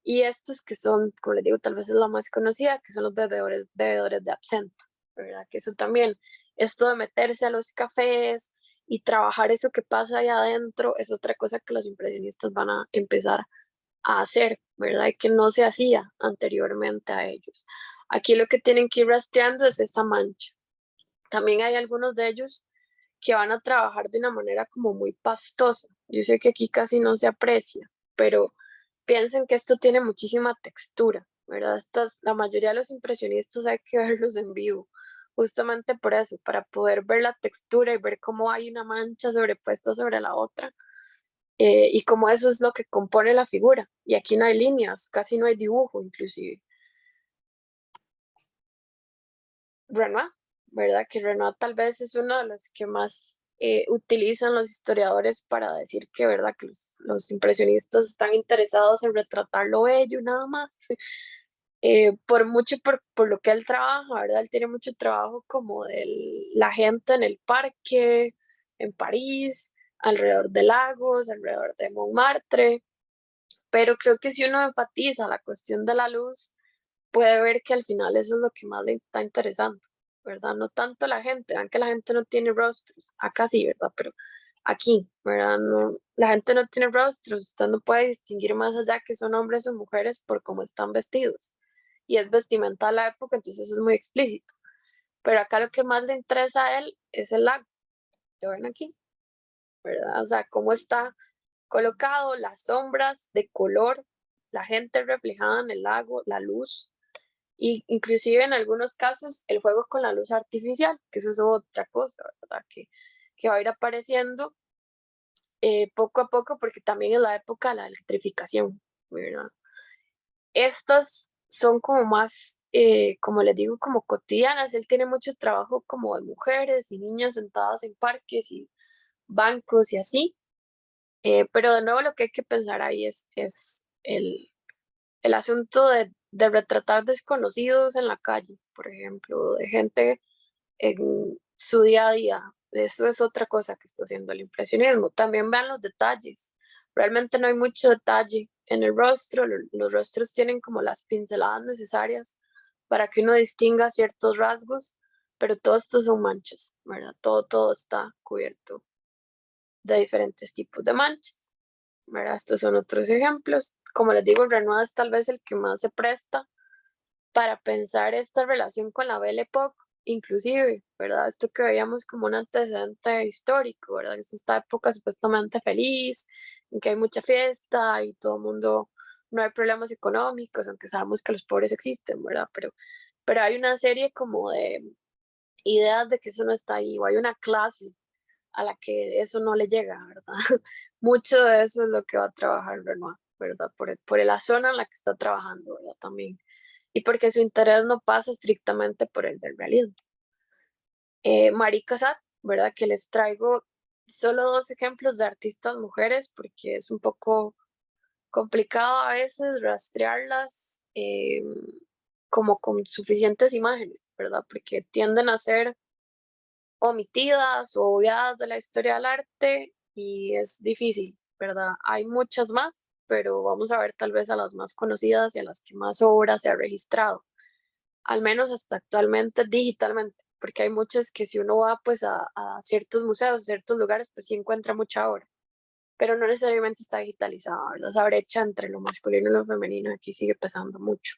Y estos que son, como les digo, tal vez es la más conocida, que son los bebedores de absenta, ¿verdad? Que eso también, esto de meterse a los cafés y trabajar eso que pasa ahí adentro, es otra cosa que los impresionistas van a empezar a hacer, ¿verdad? Y que no se hacía anteriormente a ellos. Aquí lo que tienen que ir rastreando es esa mancha. También hay algunos de ellos que van a trabajar de una manera como muy pastosa. Yo sé que aquí casi no se aprecia, pero piensen que esto tiene muchísima textura, ¿verdad? La mayoría de los impresionistas hay que verlos en vivo, justamente por eso, para poder ver la textura y ver cómo hay una mancha sobrepuesta sobre la otra, y cómo eso es lo que compone la figura. Y aquí no hay líneas, casi no hay dibujo, inclusive. Renoir, ¿verdad? Que Renoir tal vez es uno de los que más utilizan los historiadores para decir que, ¿verdad? Que los impresionistas están interesados en retratar lo bello nada más. Por mucho por lo que él trabaja, ¿verdad? Él tiene mucho trabajo como de la gente en el parque, en París, alrededor de lagos, alrededor de Montmartre, pero creo que si uno enfatiza la cuestión de la luz, puede ver que al final eso es lo que más le está interesando, ¿verdad? No tanto la gente, aunque la gente no tiene rostros, acá sí, ¿verdad? Pero aquí, ¿verdad? No, la gente no tiene rostros, usted no puede distinguir más allá que son hombres o mujeres por cómo están vestidos. Y es vestimenta de la época, entonces es muy explícito. Pero acá lo que más le interesa a él es el lago, lo ven aquí, ¿verdad? O sea, cómo está colocado, las sombras de color, la gente reflejada en el lago, la luz, y inclusive en algunos casos el juego con la luz artificial, que eso es otra cosa, ¿verdad? Que va a ir apareciendo poco a poco porque también es la época de la electrificación, ¿verdad? Estas son como más, como les digo, como cotidianas. Él tiene mucho trabajo como de mujeres y niñas sentadas en parques y bancos y así. Pero de nuevo lo que hay que pensar ahí es el asunto de retratar desconocidos en la calle, por ejemplo, de gente en su día a día. Eso es otra cosa que está haciendo el impresionismo. También vean los detalles. Realmente no hay mucho detalle en el rostro. Los rostros tienen como las pinceladas necesarias para que uno distinga ciertos rasgos, pero todo esto son manchas, ¿verdad? Todo está cubierto de diferentes tipos de manchas, ¿verdad? Estos son otros ejemplos. Como les digo, Renoir es tal vez el que más se presta para pensar esta relación con la Belle Époque, inclusive, ¿verdad? Esto que veíamos como un antecedente histórico, ¿verdad? Es esta época supuestamente feliz, en que hay mucha fiesta y todo el mundo, no hay problemas económicos, aunque sabemos que los pobres existen, ¿verdad? Pero hay una serie como de ideas de que eso no está ahí, o hay una clase a la que eso no le llega, ¿verdad? Mucho de eso es lo que va a trabajar Renoir, ¿verdad? Por la zona en la que está trabajando, ¿verdad? También. Y porque su interés no pasa estrictamente por el del realismo. Marie Cassatt, ¿verdad? Que les traigo solo dos ejemplos de artistas mujeres porque es un poco complicado a veces rastrearlas como con suficientes imágenes, ¿verdad? Porque tienden a ser omitidas o obviadas de la historia del arte y es difícil, ¿verdad? Hay muchas más, pero vamos a ver tal vez a las más conocidas y a las que más obras se ha registrado, al menos hasta actualmente digitalmente, porque hay muchas que si uno va pues a ciertos museos, ciertos lugares, pues sí encuentra mucha obra, pero no necesariamente está digitalizada, ¿verdad? Esa brecha entre lo masculino y lo femenino aquí sigue pesando mucho.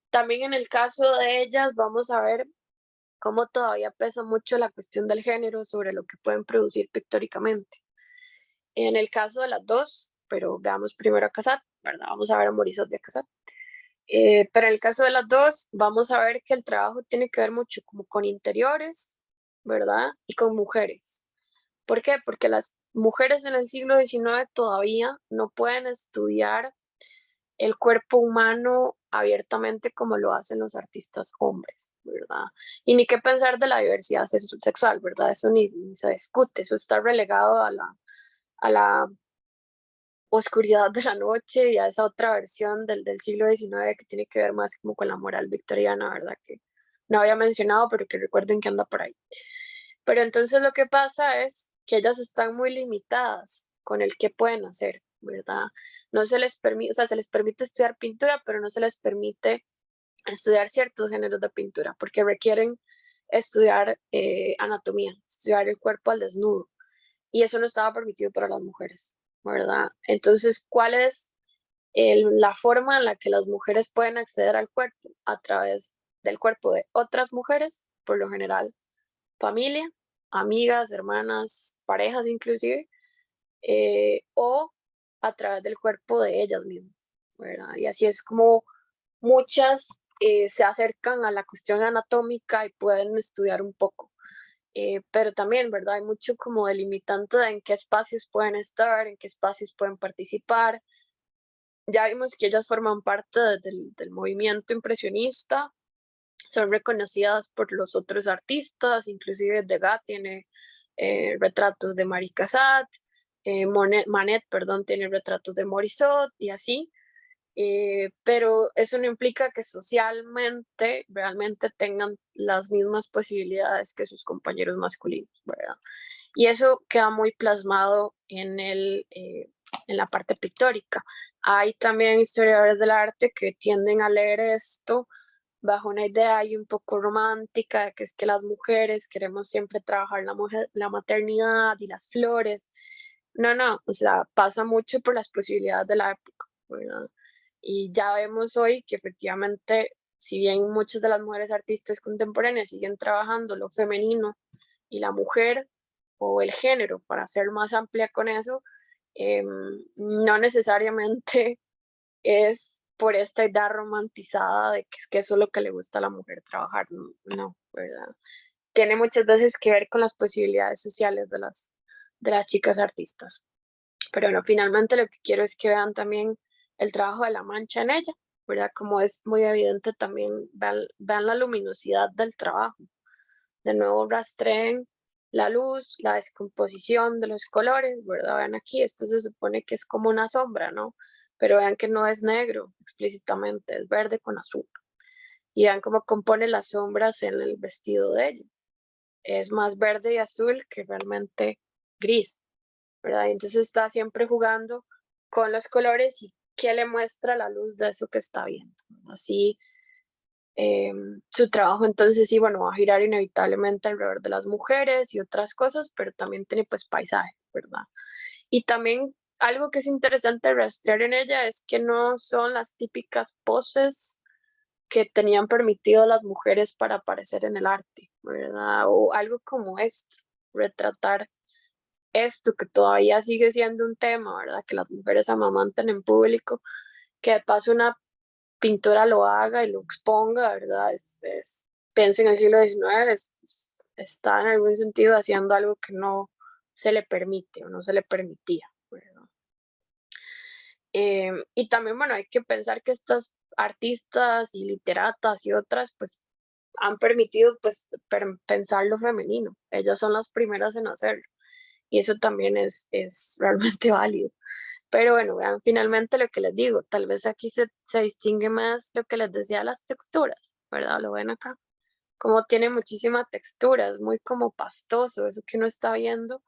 También en el caso de ellas vamos a ver cómo todavía pesa mucho la cuestión del género sobre lo que pueden producir pictóricamente. En el caso de las dos, pero veamos primero a Cassatt, ¿verdad? Vamos a ver a Morisot de Cassatt. Pero en el caso de las dos, vamos a ver que el trabajo tiene que ver mucho como con interiores, ¿verdad? Y con mujeres. ¿Por qué? Porque las mujeres en el siglo XIX todavía no pueden estudiar el cuerpo humano abiertamente como lo hacen los artistas hombres, ¿verdad? Y ni qué pensar de la diversidad sexual, ¿verdad? Eso ni se discute, eso está relegado a la oscuridad de la noche y a esa otra versión del siglo XIX que tiene que ver más como con la moral victoriana, ¿verdad? Que no había mencionado, pero que recuerden que anda por ahí. Pero entonces lo que pasa es que ellas están muy limitadas con el que pueden hacer, ¿verdad? No se les permite, o sea, se les permite estudiar pintura, pero no se les permite estudiar ciertos géneros de pintura, porque requieren estudiar anatomía, estudiar el cuerpo al desnudo, y eso no estaba permitido para las mujeres, ¿verdad? Entonces, ¿cuál es la forma en la que las mujeres pueden acceder al cuerpo? A través del cuerpo de otras mujeres, por lo general, familia, amigas, hermanas, parejas inclusive, o a través del cuerpo de ellas mismas, ¿verdad? Y así es como muchas se acercan a la cuestión anatómica y pueden estudiar un poco. Pero también, ¿verdad? Hay mucho como delimitante de en qué espacios pueden estar, en qué espacios pueden participar. Ya vimos que ellas forman parte del movimiento impresionista, son reconocidas por los otros artistas, inclusive Degas tiene retratos de Marie Cassatt, Manet, perdón, tiene retratos de Morisot y así. Pero eso no implica que socialmente realmente tengan las mismas posibilidades que sus compañeros masculinos, ¿verdad? Y eso queda muy plasmado en la parte pictórica. Hay también historiadores del arte que tienden a leer esto bajo una idea ahí un poco romántica, que es que las mujeres queremos siempre trabajar la maternidad y las flores. No, o sea, pasa mucho por las posibilidades de la época, ¿verdad? Y ya vemos hoy que efectivamente, si bien muchas de las mujeres artistas contemporáneas siguen trabajando lo femenino y la mujer o el género, para ser más amplia con eso, no necesariamente es por esta idea romantizada de que es que eso es lo que le gusta a la mujer trabajar, no, ¿verdad? Tiene muchas veces que ver con las posibilidades sociales de las chicas artistas. Pero bueno, finalmente lo que quiero es que vean también el trabajo de la mancha en ella, ¿verdad? Como es muy evidente también, vean la luminosidad del trabajo. De nuevo rastreen la luz, la descomposición de los colores, ¿verdad? Vean aquí, esto se supone que es como una sombra, ¿no? Pero vean que no es negro explícitamente, es verde con azul. Y vean cómo compone las sombras en el vestido de ella. Es más verde y azul que realmente gris, ¿verdad? Y entonces está siempre jugando con los colores y qué le muestra la luz de eso que está viendo. Así, su trabajo entonces sí, bueno, va a girar inevitablemente alrededor de las mujeres y otras cosas, pero también tiene pues paisaje, ¿verdad? Y también algo que es interesante rastrear en ella es que no son las típicas poses que tenían permitido las mujeres para aparecer en el arte, ¿verdad? O algo como esto, retratar esto que todavía sigue siendo un tema, ¿verdad? Que las mujeres amamantan en público, que de paso una pintura lo haga y lo exponga, ¿verdad? Piensa en el siglo XIX, está en algún sentido haciendo algo que no se le permite o no se le permitía, ¿verdad? Y también, bueno, hay que pensar que estas artistas y literatas y otras, pues, han permitido, pues, pensar lo femenino. Ellas son las primeras en hacerlo. Y eso también es realmente válido. Pero bueno, vean finalmente lo que les digo. Tal vez aquí se distingue más lo que les decía, las texturas, ¿verdad? Lo ven acá. Como tiene muchísima textura, es muy como pastoso, eso que uno está viendo.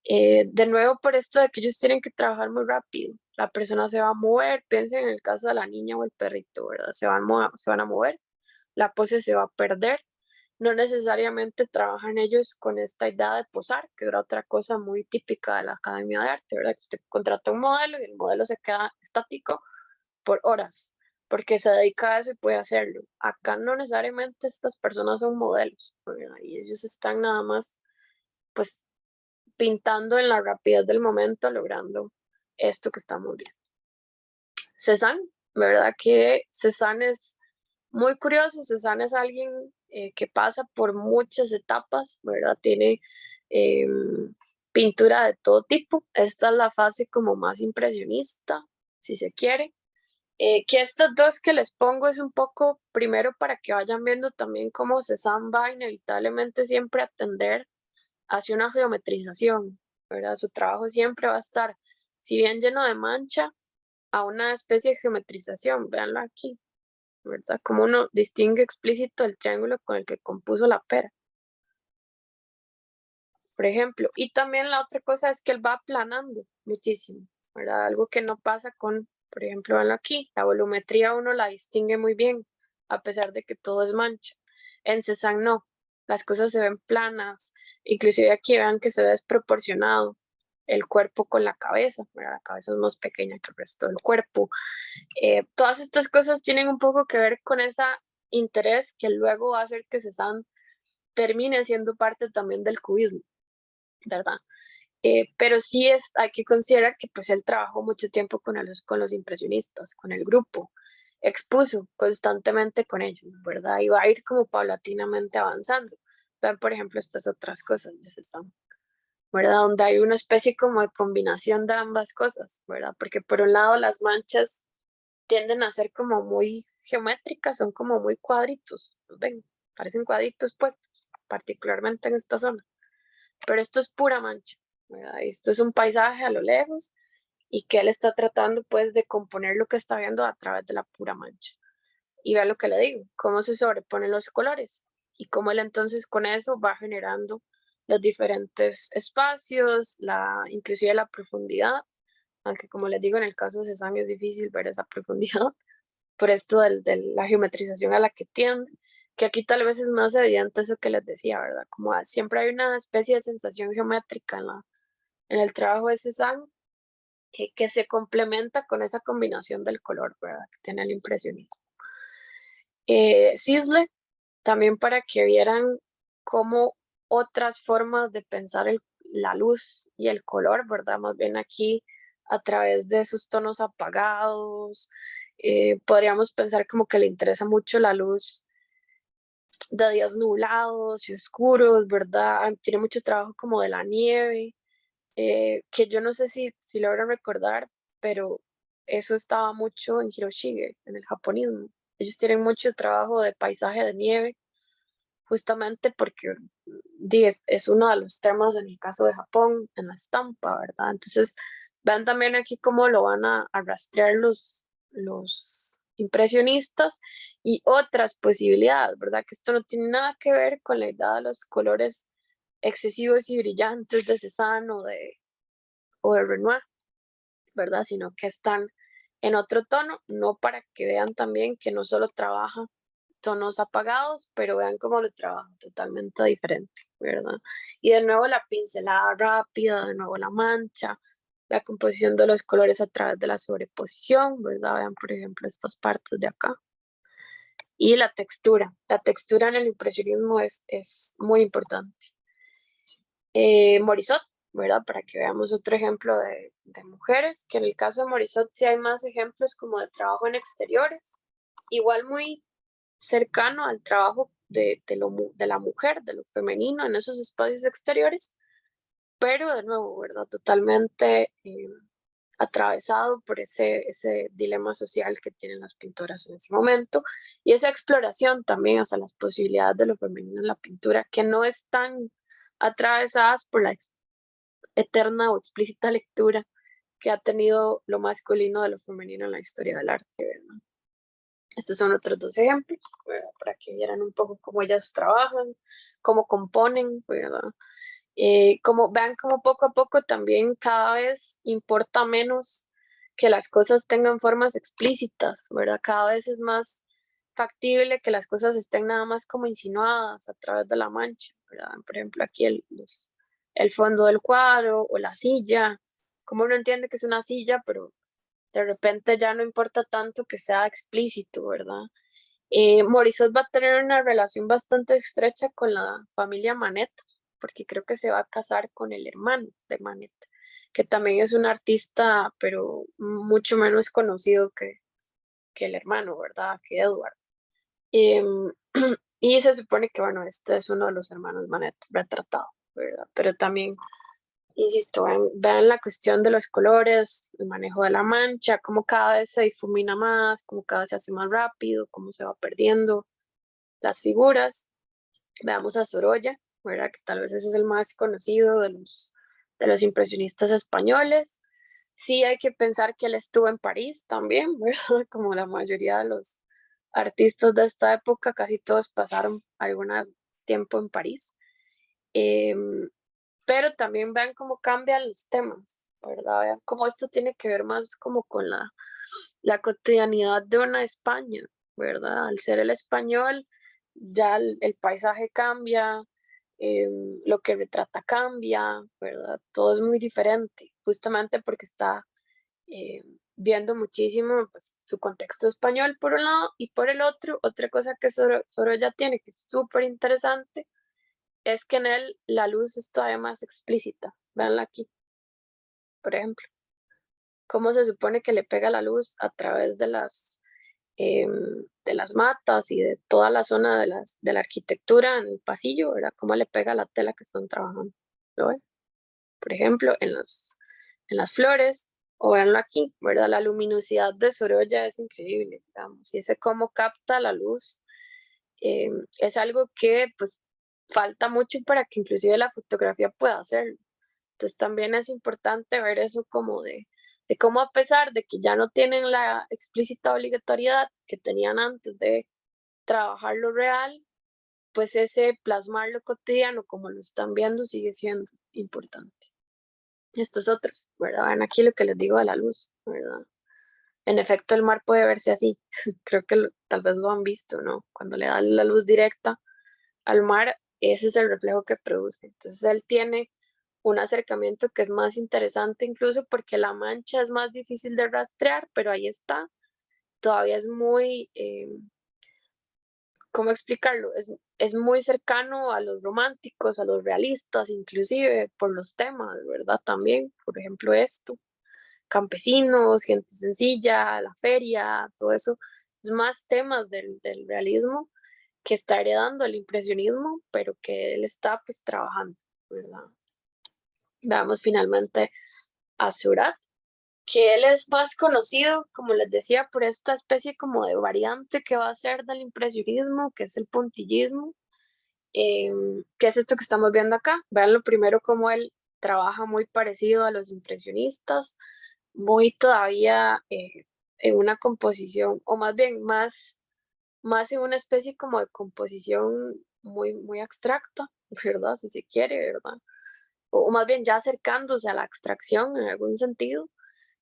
De nuevo, por esto de que ellos tienen que trabajar muy rápido. La persona se va a mover, piensen en el caso de la niña o el perrito, ¿verdad? Se van a mover, la pose se va a perder. No necesariamente trabajan ellos con esta idea de posar, que era otra cosa muy típica de la Academia de Arte, ¿verdad? Que usted contrata un modelo y el modelo se queda estático por horas, porque se dedica a eso y puede hacerlo. Acá no necesariamente estas personas son modelos, ¿verdad? Y ellos están nada más, pues, pintando en la rapidez del momento, logrando esto que estamos viendo. Cézanne, ¿verdad? Que Cézanne es muy curioso. Cézanne es alguien que pasa por muchas etapas, ¿verdad? Tiene pintura de todo tipo. Esta es la fase como más impresionista, si se quiere. Que estas dos que les pongo es un poco, primero, para que vayan viendo también cómo Cézanne va inevitablemente siempre a tender hacia una geometrización, ¿verdad? Su trabajo siempre va a estar, si bien lleno de mancha, a una especie de geometrización. Véanlo aquí, ¿verdad? Como uno distingue explícito el triángulo con el que compuso la pera, por ejemplo. Y también la otra cosa es que él va aplanando muchísimo, ¿verdad? Algo que no pasa con, por ejemplo, véanlo aquí, la volumetría uno la distingue muy bien, a pesar de que todo es mancha. En Cézanne no, las cosas se ven planas, inclusive aquí vean que se ve desproporcionado el cuerpo con la cabeza, ¿verdad? La cabeza es más pequeña que el resto del cuerpo. Todas estas cosas tienen un poco que ver con ese interés que luego va a hacer que Cézanne termine siendo parte también del cubismo, ¿verdad? Pero sí hay que considerar que pues él trabajó mucho tiempo con los impresionistas, con el grupo, expuso constantemente con ellos, ¿verdad? Y va a ir como paulatinamente avanzando. Vean, por ejemplo, estas otras cosas ya se están, ¿verdad? Donde hay una especie como de combinación de ambas cosas, ¿verdad? Porque por un lado las manchas tienden a ser como muy geométricas, son como muy cuadritos, ven, parecen cuadritos puestos, particularmente en esta zona. Pero esto es pura mancha, ¿verdad? Esto es un paisaje a lo lejos y que él está tratando pues de componer lo que está viendo a través de la pura mancha. Y vea lo que le digo, cómo se sobreponen los colores y cómo él entonces con eso va generando los diferentes espacios, inclusive la profundidad, aunque como les digo, en el caso de Cézanne es difícil ver esa profundidad por esto de la geometrización a la que tiende, que aquí tal vez es más evidente eso que les decía, ¿verdad? Como siempre hay una especie de sensación geométrica en el trabajo de Cézanne que se complementa con esa combinación del color, ¿verdad? Que tiene el impresionismo. Sisley, también para que vieran cómo otras formas de pensar la luz y el color, ¿verdad? Más bien aquí a través de esos tonos apagados, podríamos pensar como que le interesa mucho la luz de días nublados y oscuros, ¿verdad? Tiene mucho trabajo como de la nieve, que yo no sé si logran recordar, pero eso estaba mucho en Hiroshige, en el japonismo. Ellos tienen mucho trabajo de paisaje de nieve, justamente porque es uno de los temas en el caso de Japón, en la estampa, ¿verdad? Entonces, vean también aquí cómo lo van a rastrear los impresionistas y otras posibilidades, ¿verdad? Que esto no tiene nada que ver con la idea de los colores excesivos y brillantes de Cézanne o de Renoir, ¿verdad? Sino que están en otro tono, no para que vean también que no solo trabaja tonos apagados, pero vean cómo lo trabaja totalmente diferente, ¿verdad? Y de nuevo la pincelada rápida, de nuevo la mancha, la composición de los colores a través de la sobreposición, ¿verdad? Vean, por ejemplo, estas partes de acá. Y la textura en el impresionismo es muy importante. Morisot, ¿verdad? Para que veamos otro ejemplo de mujeres, que en el caso de Morisot sí hay más ejemplos como de trabajo en exteriores, igual muy cercano al trabajo de la mujer, de lo femenino en esos espacios exteriores, pero de nuevo, ¿verdad? Totalmente atravesado por ese dilema social que tienen las pintoras en ese momento y esa exploración también hacia las posibilidades de lo femenino en la pintura, que no están atravesadas por la eterna o explícita lectura que ha tenido lo masculino de lo femenino en la historia del arte, ¿verdad? Estos son otros dos ejemplos, ¿verdad? Para que vieran un poco cómo ellas trabajan, cómo componen, ¿verdad? Como vean como poco a poco también cada vez importa menos que las cosas tengan formas explícitas, ¿verdad? Cada vez es más factible que las cosas estén nada más como insinuadas a través de la mancha, ¿verdad? Por ejemplo, aquí el fondo del cuadro o la silla, como uno entiende que es una silla, pero de repente ya no importa tanto que sea explícito, ¿verdad? Morisot va a tener una relación bastante estrecha con la familia Manet, porque creo que se va a casar con el hermano de Manet, que también es un artista, pero mucho menos conocido que el hermano, ¿verdad? Que Edward. Em, y se supone que, bueno, este es uno de los hermanos Manet retratado, ¿verdad? Pero también insisto, vean la cuestión de los colores, el manejo de la mancha, cómo cada vez se difumina más, cómo cada vez se hace más rápido, cómo se va perdiendo las figuras. Veamos a Sorolla, ¿verdad? Que tal vez ese es el más conocido de los impresionistas españoles. Sí hay que pensar que él estuvo en París también, ¿verdad? Como la mayoría de los artistas de esta época, casi todos pasaron algún tiempo en París. Pero también vean cómo cambian los temas, ¿verdad? Vean cómo esto tiene que ver más como con la cotidianidad de una España, ¿verdad? Al ser el español, ya el paisaje cambia, lo que retrata cambia, ¿verdad? Todo es muy diferente, justamente porque está viendo muchísimo pues, su contexto español por un lado y por el otro, otra cosa que Sorolla tiene que es súper interesante es que en él la luz es todavía más explícita. Veanla aquí, por ejemplo. Cómo se supone que le pega la luz a través de de las matas y de toda la zona de la arquitectura en el pasillo, ¿verdad? Cómo le pega la tela que están trabajando, ¿lo ven? Por ejemplo, en las flores, o veanlo aquí, ¿verdad? La luminosidad de Sorolla es increíble, digamos, y ese cómo capta la luz es algo que pues falta mucho para que inclusive la fotografía pueda hacerlo. Entonces también es importante ver eso como de cómo a pesar de que ya no tienen la explícita obligatoriedad que tenían antes de trabajar lo real, pues ese plasmar lo cotidiano como lo están viendo sigue siendo importante. Estos otros, ¿verdad? Ven aquí lo que les digo de la luz, ¿verdad? En efecto, el mar puede verse así. Creo que tal vez lo han visto, ¿no? Cuando le da la luz directa al mar, ese es el reflejo que produce. Entonces él tiene un acercamiento que es más interesante incluso porque la mancha es más difícil de rastrear, pero ahí está. Todavía es muy, ¿cómo explicarlo? Es muy cercano a los románticos, a los realistas, inclusive por los temas, ¿verdad? También, por ejemplo, esto, campesinos, gente sencilla, la feria, todo eso, es más temas del realismo que está heredando el impresionismo, pero que él está pues trabajando, ¿verdad? Veamos finalmente a Seurat, que él es más conocido, como les decía, por esta especie como de variante que va a ser del impresionismo, que es el puntillismo, que es esto que estamos viendo acá. Vean lo primero como él trabaja muy parecido a los impresionistas, muy todavía en una composición, o más bien más en una especie como de composición muy abstracta, ¿verdad? Si se quiere, ¿verdad? O más bien ya acercándose a la abstracción en algún sentido,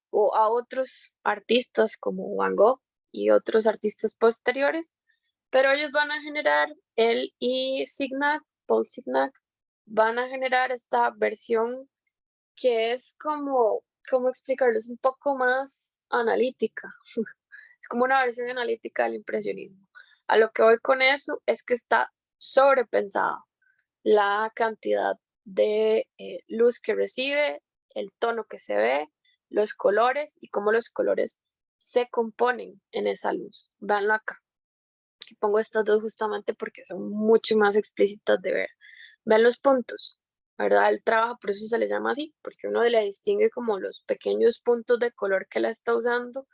o a otros artistas como Van Gogh y otros artistas posteriores, pero ellos van a generar, él y Signac, Paul Signac, van a generar esta versión que es como, ¿cómo explicarlo? Es un poco más analítica, es como una versión analítica del impresionismo. A lo que voy con eso es que está sobrepensada la cantidad de luz que recibe, el tono que se ve, los colores y cómo los colores se componen en esa luz. Veanlo acá. Aquí pongo estas dos justamente porque son mucho más explícitas de ver. Vean los puntos, ¿verdad? El trabajo, por eso se le llama así, porque uno le distingue como los pequeños puntos de color que la está usando,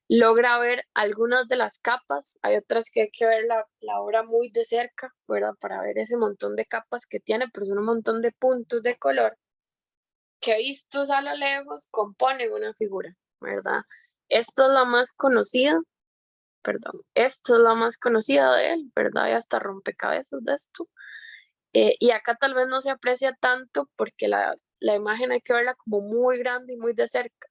logra ver algunas de las capas, hay otras que hay que ver la obra muy de cerca, ¿verdad? Para ver ese montón de capas que tiene, pero son un montón de puntos de color que vistos a lo lejos componen una figura, ¿verdad? Esto es la más conocida, perdón, esto es la más conocida de él, ¿verdad? Y hasta rompecabezas de esto. Y acá tal vez no se aprecia tanto porque la imagen hay que verla como muy grande y muy de cerca,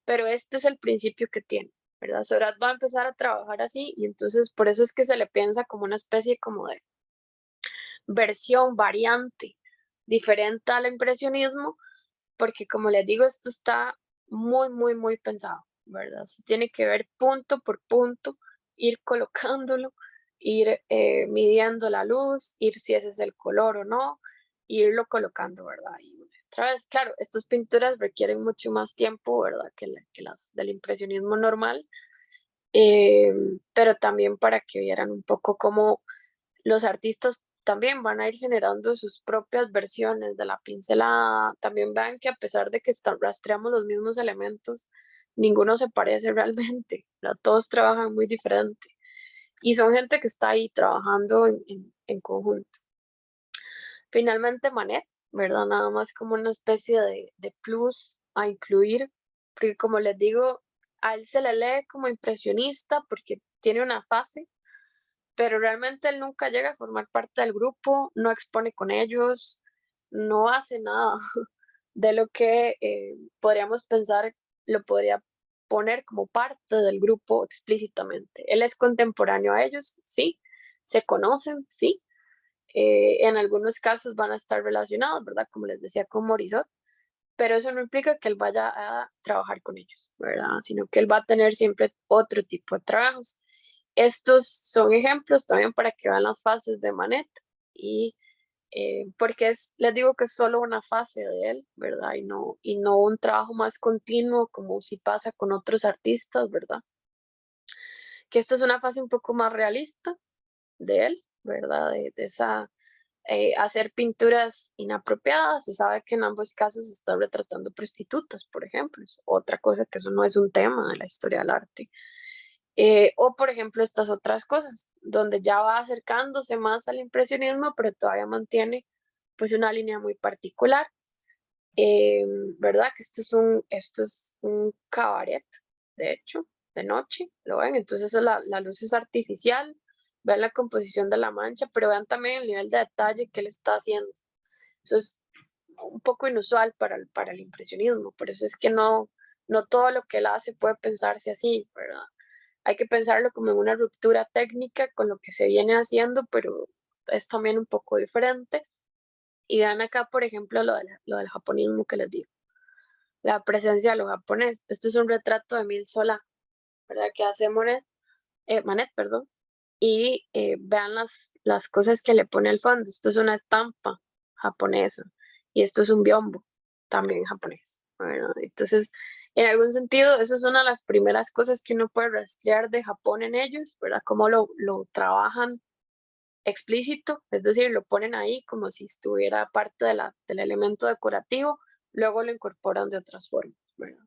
pero este es el principio que tiene, ¿verdad? Seurat va a empezar a trabajar así y entonces por eso es que se le piensa como una especie como de versión, variante, diferente al impresionismo, porque como les digo, esto está muy pensado, ¿verdad? Se tiene que ver punto por punto, ir colocándolo, ir midiendo la luz, ir si ese es el color o no, irlo colocando, ¿verdad? Y otra vez, claro, estas pinturas requieren mucho más tiempo, ¿verdad? Que las del impresionismo normal, eh, pero también para que vieran un poco cómo los artistas también van a ir generando sus propias versiones de la pincelada. También vean que a pesar de que rastreamos los mismos elementos, ninguno se parece realmente, ¿verdad? Todos trabajan muy diferente y son gente que está ahí trabajando en conjunto. Finalmente Manet, ¿verdad? Nada más como una especie de plus a incluir, porque como les digo, a él se le lee como impresionista porque tiene una fase, pero realmente él nunca llega a formar parte del grupo, no expone con ellos, no hace nada de lo que podríamos pensar lo podría poner como parte del grupo explícitamente. Él es contemporáneo a ellos, sí, se conocen, sí, en algunos casos van a estar relacionados, ¿verdad? Como les decía con Morisot, pero eso no implica que él vaya a trabajar con ellos, ¿verdad? Sino que él va a tener siempre otro tipo de trabajos. Estos son ejemplos también para que vean las fases de Manet y porque les digo que es solo una fase de él, ¿verdad? Y no un trabajo más continuo como si pasa con otros artistas, ¿verdad? que esta es una fase un poco más realista de él, ¿verdad? De esa, hacer pinturas inapropiadas. Se sabe que en ambos casos se está retratando prostitutas, por ejemplo. Es otra cosa que eso no es un tema de la historia del arte. O, por ejemplo, estas otras cosas, donde ya va acercándose más al impresionismo, pero todavía mantiene pues una línea muy particular. ¿Verdad? Que esto es un cabaret, de hecho, de noche, ¿lo ven? Entonces la luz es artificial, vean la composición de la mancha, pero vean también el nivel de detalle que él está haciendo. Eso es un poco inusual para el impresionismo, por eso es que no todo lo que él hace puede pensarse así, ¿verdad? Hay que pensarlo como en una ruptura técnica con lo que se viene haciendo, pero es también un poco diferente. Y vean acá, por ejemplo, lo del japonismo que les digo, la presencia de lo japonés. Este es un retrato de Emile Zola, ¿verdad? Que hace Manet, perdón. Y vean las cosas que le pone al fondo. Esto es una estampa japonesa y esto es un biombo, también japonés, ¿verdad? Entonces, en algún sentido, eso es una de las primeras cosas que uno puede rastrear de Japón en ellos, ¿verdad? Cómo lo trabajan explícito, es decir, lo ponen ahí como si estuviera parte del elemento decorativo, luego lo incorporan de otras formas, ¿verdad?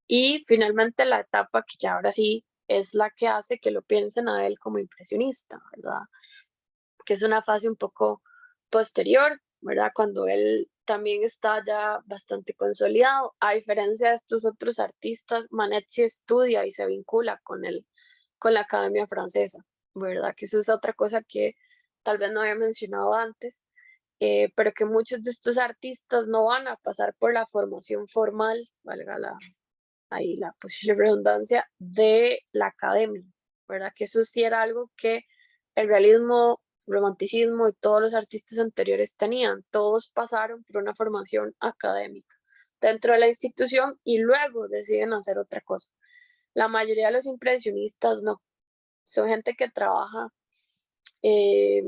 Y finalmente la etapa que ya ahora sí es la que hace que lo piensen a él como impresionista, ¿verdad? Que es una fase un poco posterior, ¿verdad? Cuando él también está ya bastante consolidado, a diferencia de estos otros artistas, Manet sí estudia y se vincula con la Academia Francesa, ¿verdad? Que eso es otra cosa que tal vez no había mencionado antes, pero que muchos de estos artistas no van a pasar por la formación formal, valga ahí la posible redundancia, de la academia, ¿verdad? Que eso sí era algo que el realismo, romanticismo y todos los artistas anteriores tenían. Todos pasaron por una formación académica dentro de la institución y luego deciden hacer otra cosa. La mayoría de los impresionistas no, son gente que trabaja eh,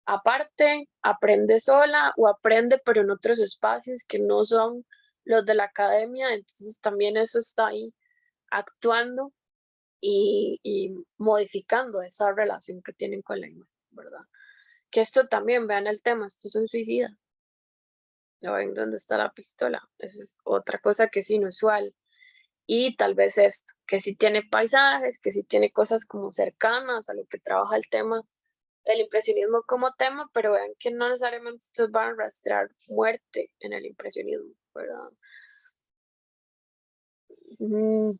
aparte, aprende sola o aprende pero en otros espacios que no son los de la academia, entonces también eso está ahí actuando y modificando esa relación que tienen con la imagen, ¿verdad? Que esto también, vean el tema, esto es un suicida. ¿No ven dónde está la pistola? Eso es otra cosa que es inusual. Y tal vez esto, que sí tiene paisajes, que sí tiene cosas como cercanas a lo que trabaja el tema, el impresionismo como tema, pero vean que no necesariamente estos van a rastrear muerte en el impresionismo, ¿verdad?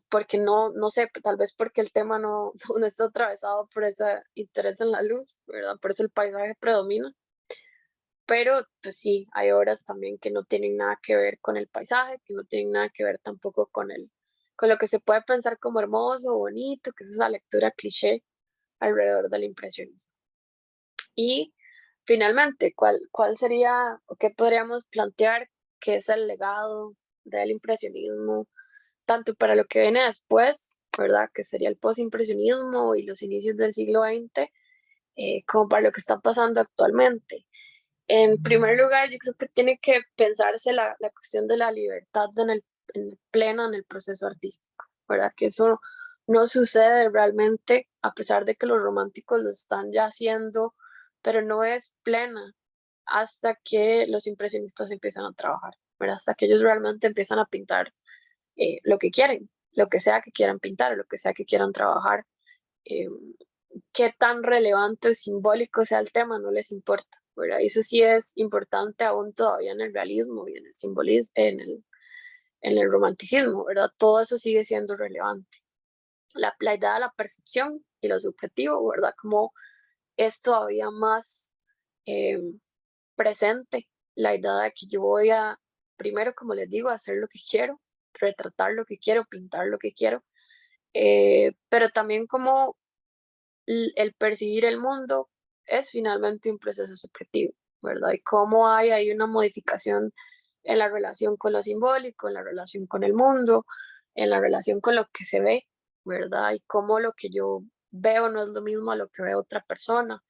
Porque no sé, tal vez porque el tema no está atravesado por ese interés en la luz, ¿verdad? Por eso el paisaje predomina. Pero pues sí, hay obras también que no tienen nada que ver con el paisaje, que no tienen nada que ver tampoco con lo que se puede pensar como hermoso, bonito, que es esa lectura cliché alrededor del impresionismo. Y finalmente, ¿cuál sería o qué podríamos plantear que es el legado del impresionismo, tanto para lo que viene después, ¿verdad? Que sería el postimpresionismo y los inicios del siglo XX, como para lo que está pasando actualmente. En primer lugar, yo creo que tiene que pensarse la cuestión de la libertad plena en el proceso artístico, ¿verdad? Que eso no sucede realmente, a pesar de que los románticos lo están ya haciendo, pero no es plena hasta que los impresionistas empiezan a trabajar, ¿verdad? Hasta que ellos realmente empiezan a pintar lo que quieren, lo que sea que quieran pintar, lo que sea que quieran trabajar. Eh, qué tan relevante o simbólico sea el tema, no les importa, ¿verdad? Eso sí es importante aún todavía en el realismo y en el simbolismo, en el romanticismo, ¿verdad? Todo eso sigue siendo relevante. La idea de la percepción y lo subjetivo, ¿verdad? Como es todavía más eh, presente la idea de que yo voy a, primero, como les digo, hacer lo que quiero, retratar lo que quiero, pintar lo que quiero, pero también como el percibir el mundo es finalmente un proceso subjetivo, ¿verdad? Y cómo hay ahí una modificación en la relación con lo simbólico, en la relación con el mundo, en la relación con lo que se ve, ¿verdad? Y cómo lo que yo veo no es lo mismo a lo que ve otra persona,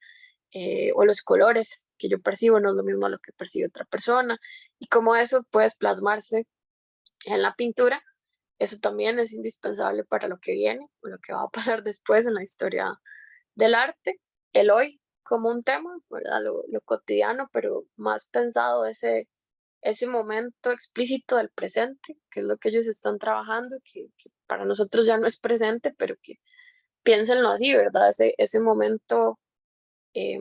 o los colores que yo percibo no es lo mismo a lo que percibe otra persona, y cómo eso puede plasmarse en la pintura eso también es indispensable para lo que viene, o lo que va a pasar después en la historia del arte. El hoy como un tema, ¿verdad? Lo cotidiano, pero más pensado ese momento explícito del presente, que es lo que ellos están trabajando, que para nosotros ya no es presente, pero que piénsenlo así, ¿verdad? Ese momento eh,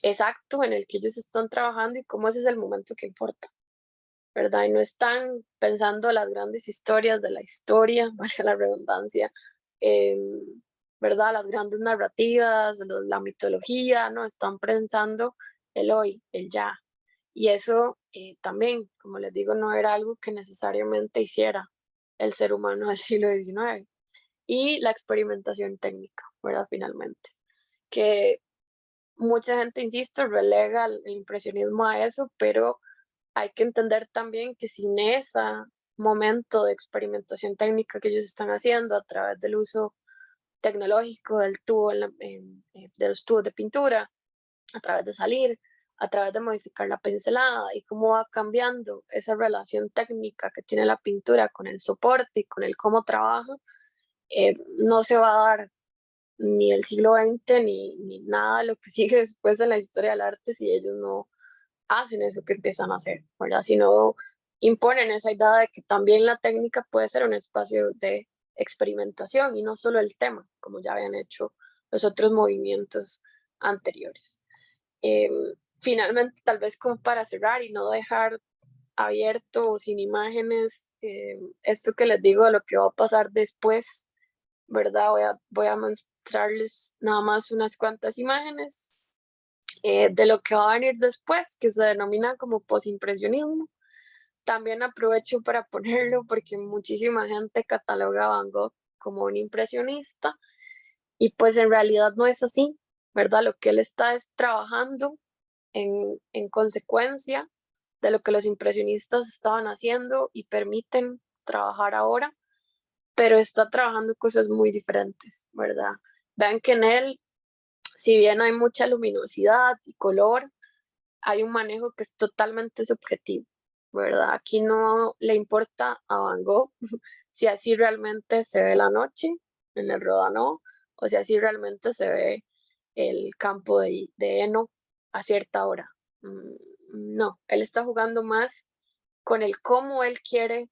exacto en el que ellos están trabajando y cómo ese es el momento que importa, ¿verdad? Y no están pensando las grandes historias de la historia, valga la redundancia, eh, ¿verdad? Las grandes narrativas, la mitología, no, están pensando el hoy, el ya. Y eso también, como les digo, no era algo que necesariamente hiciera el ser humano del siglo XIX. Y la experimentación técnica, ¿verdad? Finalmente, que mucha gente, insisto, relega el impresionismo a eso, pero hay que entender también que sin ese momento de experimentación técnica que ellos están haciendo a través del uso tecnológico del tubo de los tubos de pintura, a través de salir, a través de modificar la pincelada y cómo va cambiando esa relación técnica que tiene la pintura con el soporte y con el cómo trabaja, no se va a dar ni el siglo XX ni nada de lo que sigue después de la historia del arte si ellos no hacen eso que empiezan a hacer, ¿verdad? Si no imponen esa idea de que también la técnica puede ser un espacio de experimentación y no solo el tema, como ya habían hecho los otros movimientos anteriores. Eh, Finalmente, tal vez como para cerrar y no dejar abierto o sin imágenes, esto que les digo de lo que va a pasar después, ¿verdad? Voy a mostrarles nada más unas cuantas imágenes de lo que va a venir después, que se denomina como posimpresionismo. También aprovecho para ponerlo porque muchísima gente cataloga a Van Gogh como un impresionista y pues en realidad no es así, ¿verdad? Lo que él está es trabajando en consecuencia de lo que los impresionistas estaban haciendo y permiten trabajar ahora, pero está trabajando cosas muy diferentes, ¿verdad? Vean que en él, si bien hay mucha luminosidad y color, hay un manejo que es totalmente subjetivo, ¿verdad? Aquí no le importa a Van Gogh si así realmente se ve la noche en el Rodano o si así realmente se ve el campo de heno a cierta hora. No, él está jugando más con el cómo él quiere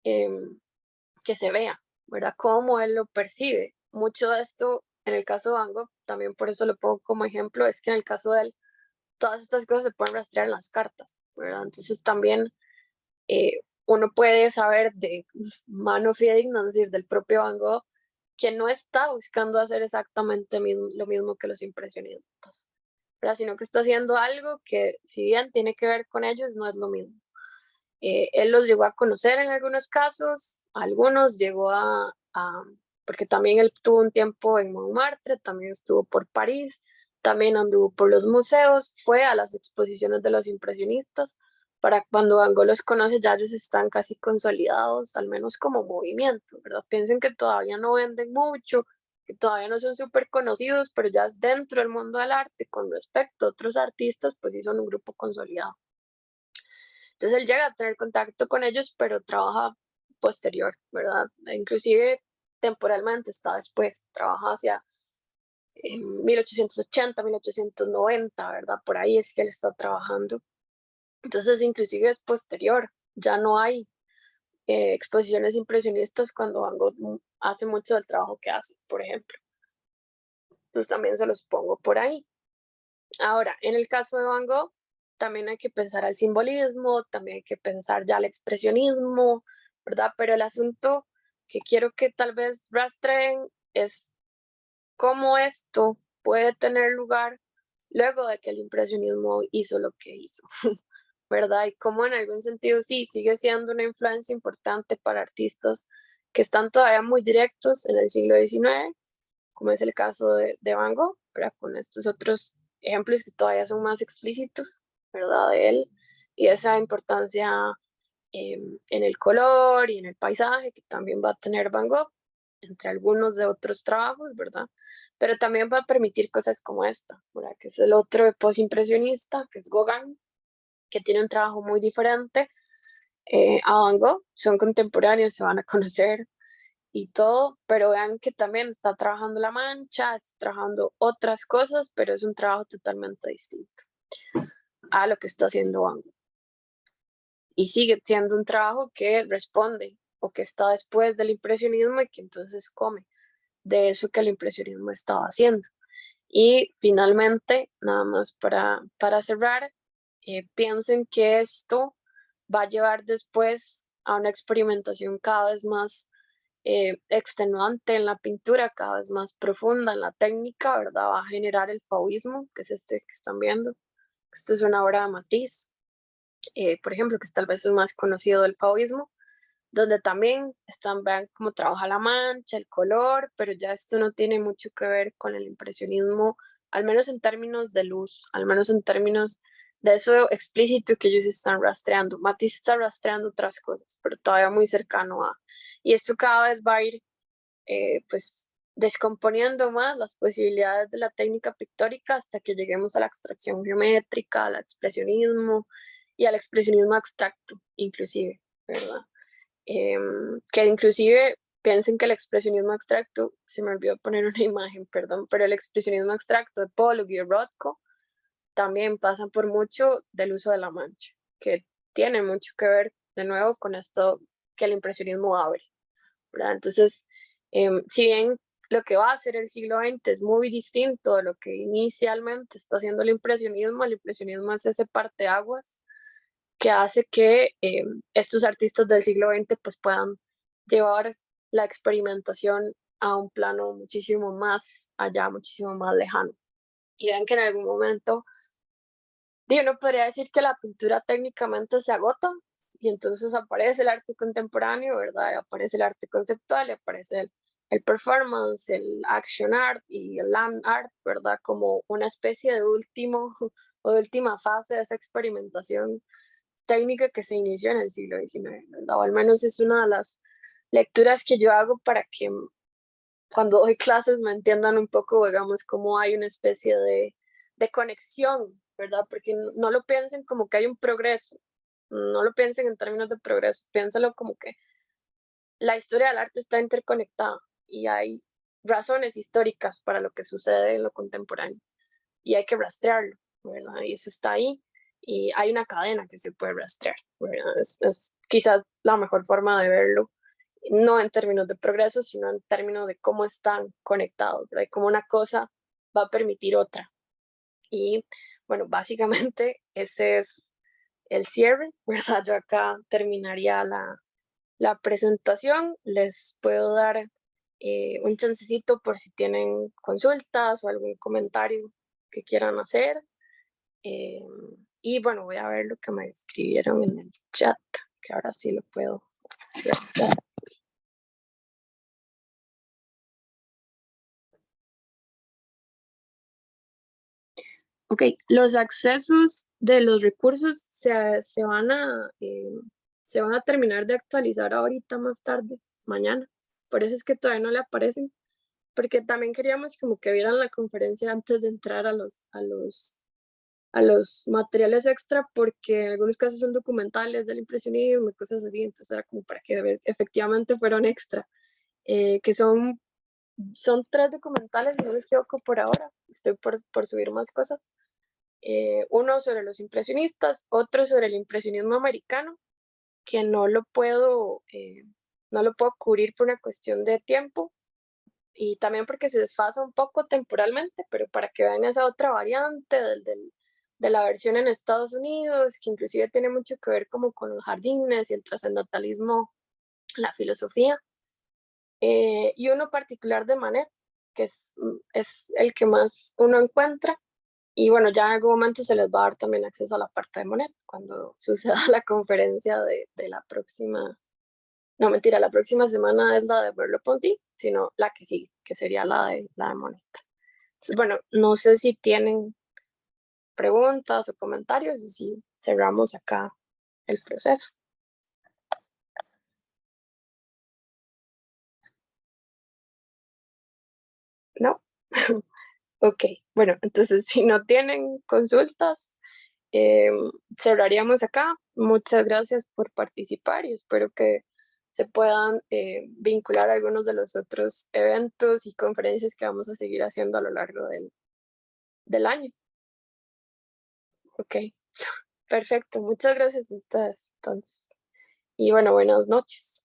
que se vea, ¿verdad? Cómo él lo percibe. Mucho de esto, en el caso de Van Gogh, también por eso lo pongo como ejemplo, es que en el caso de él, todas estas cosas se pueden rastrear en las cartas, ¿verdad? Entonces también uno puede saber de mano fidedigna, es decir, del propio Van Gogh, que no está buscando hacer exactamente lo mismo que los impresionistas, ¿verdad? Sino que está haciendo algo que, si bien tiene que ver con ellos, no es lo mismo. Él los llegó a conocer en algunos casos, algunos llegó porque también él tuvo un tiempo en Montmartre, también estuvo por París, también anduvo por los museos, fue a las exposiciones de los impresionistas. Para cuando Van Gogh los conoce, ya ellos están casi consolidados, al menos como movimiento, ¿verdad? Piensen que todavía no venden mucho, que todavía no son súper conocidos, pero ya es dentro del mundo del arte, con respecto a otros artistas, pues sí son un grupo consolidado. Entonces él llega a tener contacto con ellos, pero trabaja posterior, ¿verdad? Inclusive temporalmente está después, trabaja hacia 1880, 1890, ¿verdad? Por ahí es que él está trabajando. Entonces inclusive es posterior, ya no hay exposiciones impresionistas cuando Van Gogh hace mucho del trabajo que hace, por ejemplo. Entonces también se los pongo por ahí. Ahora, en el caso de Van Gogh, también hay que pensar al simbolismo, también hay que pensar ya al expresionismo, ¿verdad? Pero el asunto que quiero que tal vez rastreen es cómo esto puede tener lugar luego de que el impresionismo hizo lo que hizo, ¿verdad? Y cómo en algún sentido sí, sigue siendo una influencia importante para artistas que están todavía muy directos en el siglo XIX, como es el caso de Van Gogh, ¿verdad? Con estos otros ejemplos que todavía son más explícitos, ¿verdad? De él y esa importancia en el color y en el paisaje que también va a tener Van Gogh, entre algunos de otros trabajos, ¿verdad? Pero también va a permitir cosas como esta, ¿verdad? Que es el otro postimpresionista, que es Gauguin, que tiene un trabajo muy diferente a Van Gogh, son contemporáneos, se van a conocer y todo, pero vean que también está trabajando La Mancha, está trabajando otras cosas, pero es un trabajo totalmente distinto a lo que está haciendo Van Gogh. Y sigue siendo un trabajo que responde o que está después del impresionismo y que entonces come de eso que el impresionismo estaba haciendo. Y finalmente, nada más para cerrar, piensen que esto va a llevar después a una experimentación cada vez más extenuante en la pintura, cada vez más profunda en la técnica, ¿verdad? Va a generar el fauvismo, que es este que están viendo. Esto es una obra de Matisse, por ejemplo, que es tal vez el más conocido del fauvismo, donde también están, vean cómo trabaja la mancha, el color, pero ya esto no tiene mucho que ver con el impresionismo, al menos en términos de luz, al menos en términos de eso explícito que ellos están rastreando. Matisse está rastreando otras cosas, pero todavía muy cercano a. Y esto cada vez va a ir, pues, descomponiendo más las posibilidades de la técnica pictórica hasta que lleguemos a la abstracción geométrica, al expresionismo y al expresionismo abstracto, inclusive, ¿verdad? Que inclusive piensen que el expresionismo abstracto, se me olvidó poner una imagen, perdón, pero el expresionismo abstracto de Pollock y de Rothko también pasan por mucho del uso de la mancha, que tiene mucho que ver de nuevo con esto que el impresionismo abre, ¿verdad? Entonces, si bien lo que va a hacer el siglo XX es muy distinto de lo que inicialmente está haciendo el impresionismo es ese parteaguas que hace que estos artistas del siglo XX pues puedan llevar la experimentación a un plano muchísimo más allá, muchísimo más lejano. Y vean que en algún momento, uno podría decir que la pintura técnicamente se agota y entonces aparece el arte contemporáneo, ¿verdad? Aparece el arte conceptual, aparece el performance, el action art y el land art, ¿verdad? Como una especie de último o de última fase de esa experimentación técnica que se inició en el siglo XIX, ¿verdad? O al menos es una de las lecturas que yo hago para que cuando doy clases me entiendan un poco, digamos, cómo hay una especie de conexión, ¿verdad? Porque no lo piensen como que hay un progreso, no lo piensen en términos de progreso, piénsalo como que la historia del arte está interconectada y hay razones históricas para lo que sucede en lo contemporáneo y hay que rastrearlo, ¿verdad? Y eso está ahí y hay una cadena que se puede rastrear, ¿verdad? Es quizás la mejor forma de verlo, no en términos de progreso, sino en términos de cómo están conectados, ¿verdad? Y cómo una cosa va a permitir otra. Y bueno, básicamente ese es el cierre, ¿verdad? Yo acá terminaría la presentación, les puedo dar un chancecito por si tienen consultas o algún comentario que quieran hacer. Y bueno, voy a ver lo que me escribieron en el chat, que ahora sí lo puedo revisar. Ok, los accesos de los recursos se van a terminar de actualizar ahorita más tarde, mañana. Por eso es que todavía no le aparecen, porque también queríamos como que vieran la conferencia antes de entrar a los materiales extra, porque en algunos casos son documentales del impresionismo y cosas así, entonces era como para que efectivamente fueron extra, que son 3 documentales, si no me equivoco por ahora, estoy por subir más cosas. Uno sobre los impresionistas, otro sobre el impresionismo americano, que no lo puedo cubrir por una cuestión de tiempo y también porque se desfasa un poco temporalmente, pero para que vean esa otra variante de la versión en Estados Unidos, que inclusive tiene mucho que ver como con los jardines y el trascendentalismo, la filosofía, y uno particular de Manet, que es el que más uno encuentra. Y bueno, ya en algún momento se les va a dar también acceso a la parte de Monet cuando suceda la conferencia de la próxima, no mentira, la próxima semana es la de Merleau-Ponty, sino la que sigue, que sería la de Monet. Entonces, bueno, no sé si tienen preguntas o comentarios y si cerramos acá el proceso. ¿No? Ok, bueno, entonces si no tienen consultas, cerraríamos acá. Muchas gracias por participar y espero que se puedan vincular a algunos de los otros eventos y conferencias que vamos a seguir haciendo a lo largo del año. Ok, perfecto. Muchas gracias a ustedes, entonces. Y bueno, buenas noches.